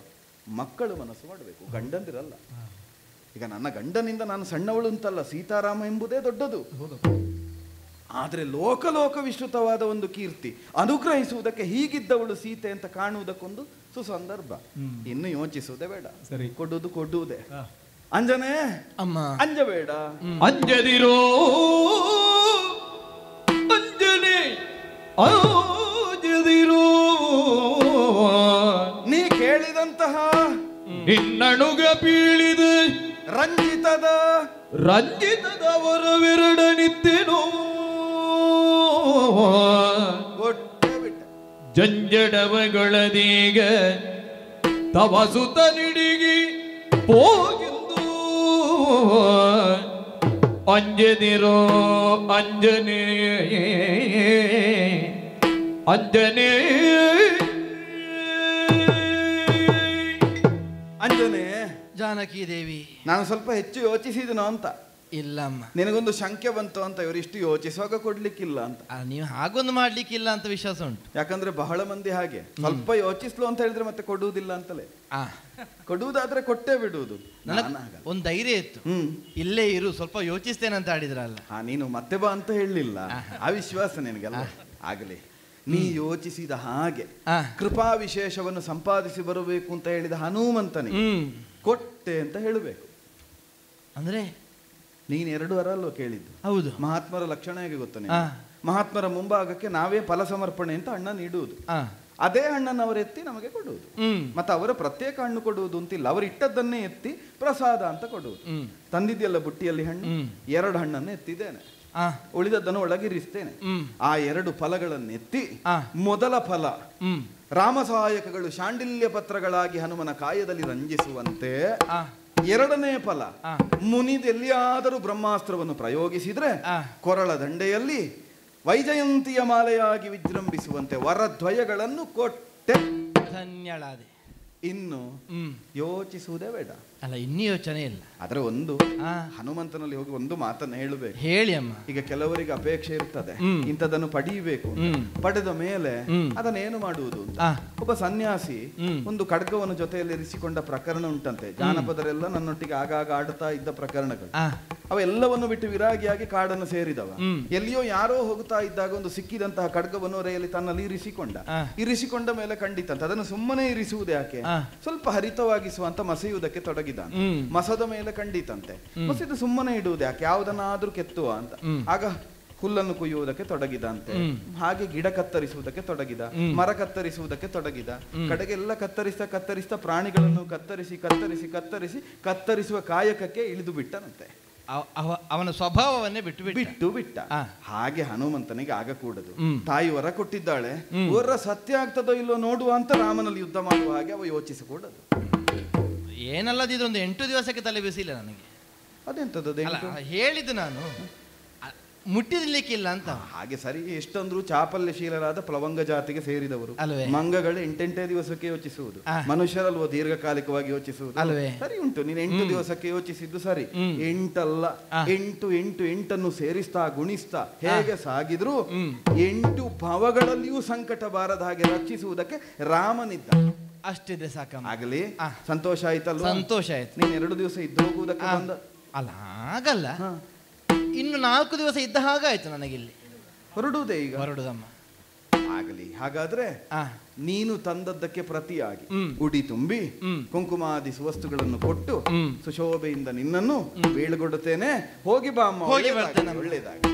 ಮಕ್ಕಳು ಮನಸ್ಸು ಮಾಡಬೇಕು, ಗಂಡಂದಿರಲ್ಲ. ಈಗ ನನ್ನ ಗಂಡನಿಂದ ನಾನು ಸಣ್ಣವಳು ಅಂತಲ್ಲ, ಸೀತಾರಾಮ ಎಂಬುದೇ ದೊಡ್ಡದು. ಆದರೆ ಲೋಕ ವಿಶ್ರುತವಾದ ಒಂದು ಕೀರ್ತಿ, ಅನುಗ್ರಹಿಸುವುದಕ್ಕೆ ಹೀಗಿದ್ದವಳು ಸೀತೆ ಅಂತ ಕಾಣುವುದಕ್ಕೊಂದು ಸುಸಂದರ್ಭ. ಇನ್ನು ಯೋಚಿಸುವುದೇ ಬೇಡ, ಕೊಡುವುದೇ. ಅಂಜನೆ ಅಮ್ಮ, ಅಂಜಬೇಡ, ಅಂಜದಿರೋ ಅಂಜನೆ, ಅಂಜದಿರೋ ನೀ ಕೇಳಿದಂತಹ ನಿನ್ನಣುಗ ಬೀಳಿದ ರಂಜಿತದವರವೆರಡನಿತ್ತೇನೋ ಜಂಜಡವಗಳದೀಗ ತವಸುತ ನಿಡಿಗಿ ಹೋಗಿಂದು ಅಂಜದಿರೋ ಅಂಜನೇ ಅಂಜನೇ ಅಂಜನೆ. ಜಾನಕಿ ದೇವಿ, ನಾನು ಸ್ವಲ್ಪ ಹೆಚ್ಚು ಯೋಚಿಸಿದನು ಅಂತ. ಇಲ್ಲಮ್ಮ, ನಿನಗೊಂದು ಶಂಕೆ ಬಂತು ಅಂತ, ಇವರಿಷ್ಟು ಯೋಚಿಸುವಾಗ ಕೊಡ್ಲಿಕ್ಕಿಲ್ಲ ಅಂತ. ನೀವು ಹಾಗೊಂದು ಮಾಡ್ಲಿಕ್ಕಿಲ್ಲ ಅಂತ ವಿಶ್ವಾಸ ಉಂಟು. ಯಾಕಂದ್ರೆ ಬಹಳ ಮಂದಿ ಹಾಗೆ ಸ್ವಲ್ಪ ಯೋಚಿಸ್ಲು ಅಂತ ಹೇಳಿದ್ರೆ ಮತ್ತೆ ಕೊಡುವುದಿಲ್ಲ ಅಂತಲೇ. ಕೊಡುವುದಾದ್ರೆ ಕೊಟ್ಟೇ ಬಿಡುವುದು. ಒಂದು ಧೈರ್ಯ ಇತ್ತು, ಇಲ್ಲೇ ಇರು ಸ್ವಲ್ಪ ಯೋಚಿಸ್ತೇನೆ ಅಂತ ಆಡಿದ್ರಲ್ಲ. ನೀನು ಮತ್ತೆ ಬಾ ಅಂತ ಹೇಳಲಿಲ್ಲ, ಆ ವಿಶ್ವಾಸ ನಿನಗೆಲ್ಲ ಆಗಲಿ. ನೀ ಯೋಚಿಸಿದ ಹಾಗೆ ಕೃಪಾ ವಿಶೇಷವನ್ನು ಸಂಪಾದಿಸಿ ಬರಬೇಕು ಅಂತ ಹೇಳಿದ ಹನುಮಂತನಿಗೆ ಕೊಟ್ಟೆ ಅಂತ ಹೇಳಬೇಕು. ಅಂದ್ರೆ ನೀನು 2 ವರಲ್ಲೋ ಕೇಳಿದ್ದು? ಹೌದು. ಮಹಾತ್ಮರ ಲಕ್ಷಣ ಹೇಗೆ ಗೊತ್ತಾನೆ? ಮಹಾತ್ಮರ ಮುಂಭಾಗಕ್ಕೆ ನಾವೇ ಫಲ ಸಮರ್ಪಣೆ ಅಂತ ಹಣ್ಣ ನೀಡುವುದು, ಅದೇ ಹಣ್ಣನ್ನು ಅವರು ಎತ್ತಿ ನಮಗೆ ಕೊಡುವುದು. ಮತ್ತೆ ಅವರ ಪ್ರತ್ಯೇಕ ಹಣ್ಣು ಕೊಡುವುದು ಅಂತಿಲ್ಲ, ಅವರು ಇಟ್ಟದ್ದನ್ನೇ ಎತ್ತಿ ಪ್ರಸಾದ ಅಂತ ಕೊಡುವುದು. ತಂದಿದ್ಯಲ್ಲ ಬುಟ್ಟಿಯಲ್ಲಿ ಹಣ್ಣು, 2 ಹಣ್ಣನ್ನು ಎತ್ತಿದ್ದೇನೆ, ಉಳಿದದ್ದನ್ನು ಒಳಗಿರಿಸ್ತೇನೆ. ಆ 2 ಫಲಗಳನ್ನು ಎತ್ತಿ ಮೊದಲ ಫಲ ರಾಮಸಹಾಯಕಗಳು ಶಾಂಡಿಲ್ಯ ಪತ್ರಗಳಾಗಿ ಹನುಮನ ಕಾಯದಲ್ಲಿ ರಂಜಿಸುವಂತೆ, 2ನೇ ಫಲ ಮುನಿದೆಲ್ಲಿಯಾದರೂ ಬ್ರಹ್ಮಾಸ್ತ್ರವನ್ನು ಪ್ರಯೋಗಿಸಿದ್ರೆ ಕೊರಳ ದಂಡೆಯಲ್ಲಿ ವೈಜಯಂತಿಯ ಮಾಲೆಯಾಗಿ ವಿಜೃಂಭಿಸುವಂತೆ ವರದ್ವಯಗಳನ್ನು ಕೊಟ್ಟೆ. ಧನ್ಯಳಾದೆ. ಇನ್ನು ಯೋಚಿಸುವುದೇ ಬೇಡ ಅಲ್ಲ, ಇನ್ನೂ ಯೋಚನೆ ಇಲ್ಲ. ಆದ್ರೆ ಒಂದು ಹನುಮಂತನಲ್ಲಿ ಹೋಗಿ ಒಂದು ಮಾತನ್ನು ಹೇಳಬೇಕು. ಹೇಳಿ ಅಮ್ಮ. ಈಗ ಕೆಲವರಿಗೆ ಅಪೇಕ್ಷೆ ಇರ್ತದೆ, ಇಂಥದನ್ನು ಪಡೆಯಬೇಕು, ಪಡೆದ ಮೇಲೆ ಅದನ್ನೇನು ಮಾಡುವುದು ಅಂತ. ಒಬ್ಬ ಸನ್ಯಾಸಿ ಒಂದು ಖಡ್ಗವನ್ನು ಜೊತೆಯಲ್ಲಿ ಇರಿಸಿಕೊಂಡ ಪ್ರಕರಣ ಉಂಟಂತೆ. ಜಾನಪದರೆಲ್ಲ ನನ್ನೊಟ್ಟಿಗೆ ಆಗಾಗ ಆಡುತ್ತಾ ಇದ್ದ ಪ್ರಕರಣಗಳು. ಅವೆಲ್ಲವನ್ನು ಬಿಟ್ಟು ವಿರಾಗಿಯಾಗಿ ಕಾಡನ್ನು ಸೇರಿದವ. ಎಲ್ಲಿಯೋ ಯಾರೋ ಹೋಗುತ್ತಾ ಇದ್ದಾಗ ಒಂದು ಸಿಕ್ಕಿದಂತಹ ಖಡ್ಗವನ್ನು ರೆಯಲ್ಲಿ ತನ್ನಲ್ಲಿ ಇರಿಸಿಕೊಂಡ ಮೇಲೆ ಕಂಡಿತಂತೆ ಅದನ್ನು ಸುಮ್ಮನೆ ಇರಿಸುವುದು ಯಾಕೆ, ಸ್ವಲ್ಪ ಹರಿತವಾಗಿಸುವಂತ ಮಸೆಯುವುದಕ್ಕೆ ತೊಡಗಿದ. ಮಸದ ಮೇಲೆ ಕಂಡಿತಂತೆ, ಮಸೆದು ಸುಮ್ಮನೆ ಇಡುವುದು ಯಾಕೆ, ಯಾವುದನ್ನಾದ್ರೂ ಕೆತ್ತುವ ಅಂತ. ಆಗ ಹುಲ್ಲನ್ನು ಕುಯ್ಯುವುದಕ್ಕೆ ತೊಡಗಿದಂತೆ, ಹಾಗೆ ಗಿಡ ಕತ್ತರಿಸುವುದಕ್ಕೆ ತೊಡಗಿದ, ಮರ ಕತ್ತರಿಸುವುದಕ್ಕೆ ತೊಡಗಿದ. ಕಡೆಗೆಲ್ಲ ಕತ್ತರಿಸ್ತಾ ಪ್ರಾಣಿಗಳನ್ನು ಕತ್ತರಿಸುವ ಕಾಯಕಕ್ಕೆ ಇಳಿದು ಬಿಟ್ಟನಂತೆ. ಅವನ ಸ್ವಭಾವವನ್ನೇ ಬಿಟ್ಟ. ಹಾಗೆ ಹನುಮಂತನಿಗೆ ಆಗಕೂಡದು. ತಾಯಿ ವರ ಕೊಟ್ಟಿದ್ದಾಳೆ, ವರ ಸತ್ಯ ಆಗ್ತದೋ ಇಲ್ಲೋ ನೋಡುವ ಅಂತ ರಾಮನಲ್ಲಿ ಯುದ್ಧ ಮಾಡುವ ಹಾಗೆ ಅವ ಯೋಚಿಸಕೂಡದು. ಏನಲ್ಲದಿದ್ರು ಒಂದು 8 ದಿವಸಕ್ಕೆ ತಲೆ ಬಿಸಿಲ್ಲ ನನಗೆ. ಅದೆಂತದ್ದು ಹೇಳಿದ್ದು ನಾನು ಮುಟ್ಟಿದಲಿಕ್ಕಿಲ್ಲ ಅಂತ. ಹಾಗೆ ಸರಿ, ಎಷ್ಟಂದ್ರು ಚಾಪಲ್ಯಶೀಲರಾದ ಪ್ಲವಂಗ ಜಾತಿಗೆ ಸೇರಿದವರು. ಮಂಗಗಳು 8 ದಿವಸಕ್ಕೆ ಯೋಚಿಸುವುದು, ಮನುಷ್ಯರಲ್ವ ದೀರ್ಘಕಾಲಿಕವಾಗಿ ಯೋಚಿಸುವುದು. ಸರಿ ಉಂಟು, ನೀನು 8 ದಿವಸಕ್ಕೆ ಯೋಚಿಸಿದ್ದು ಸರಿ. 8 ಅಲ್ಲ, 8 ಸೇರಿಸ್ತಾ ಗುಣಿಸ್ತಾ ಹೇಗೆ ಸಾಗಿದ್ರು 8 ಭವಗಳಲ್ಲಿಯೂ ಸಂಕಟ ಬಾರದ ಹಾಗೆ ರಕ್ಷಿಸುವುದಕ್ಕೆ ರಾಮನಿದ್ದ. ಅಷ್ಟಿದೆ ಸಾಕ. ಆಗಲಿ, ಸಂತೋಷ ಆಯ್ತಲ್ಲ? ಸಂತೋಷ ಆಯ್ತು. ನೀನು 2 ದಿವಸ ಇದ್ದು ಹೋಗುವುದಕ್ಕೆ ಬಂದ ಅಲ್ಲ, ಹಾಗಲ್ಲ, ಇನ್ನು 4 ದಿವಸ ಇದ್ದ ಹಾಗಾಯ್ತು ನನಗಿಲ್ಲಿ. ಹೊರಡುವುದೇ ಈಗ? ಹೊರಡುದಮ್ಮ. ಆಗಲಿ, ಹಾಗಾದ್ರೆ ನೀನು ತಂದದ್ದಕ್ಕೆ ಪ್ರತಿಯಾಗಿ ಉಡಿ ತುಂಬಿ ಕುಂಕುಮಾದಿ ಸುವಸ್ತುಗಳನ್ನು ಕೊಟ್ಟು ಸುಶೋಭೆಯಿಂದ ನಿನ್ನನ್ನು ಬೀಳ್ಗೊಡುತ್ತೇನೆ. ಹೋಗಿ ಬಾ ಅಮ್ಮ, ಒಳ್ಳೆಯದಾಗಲಿ.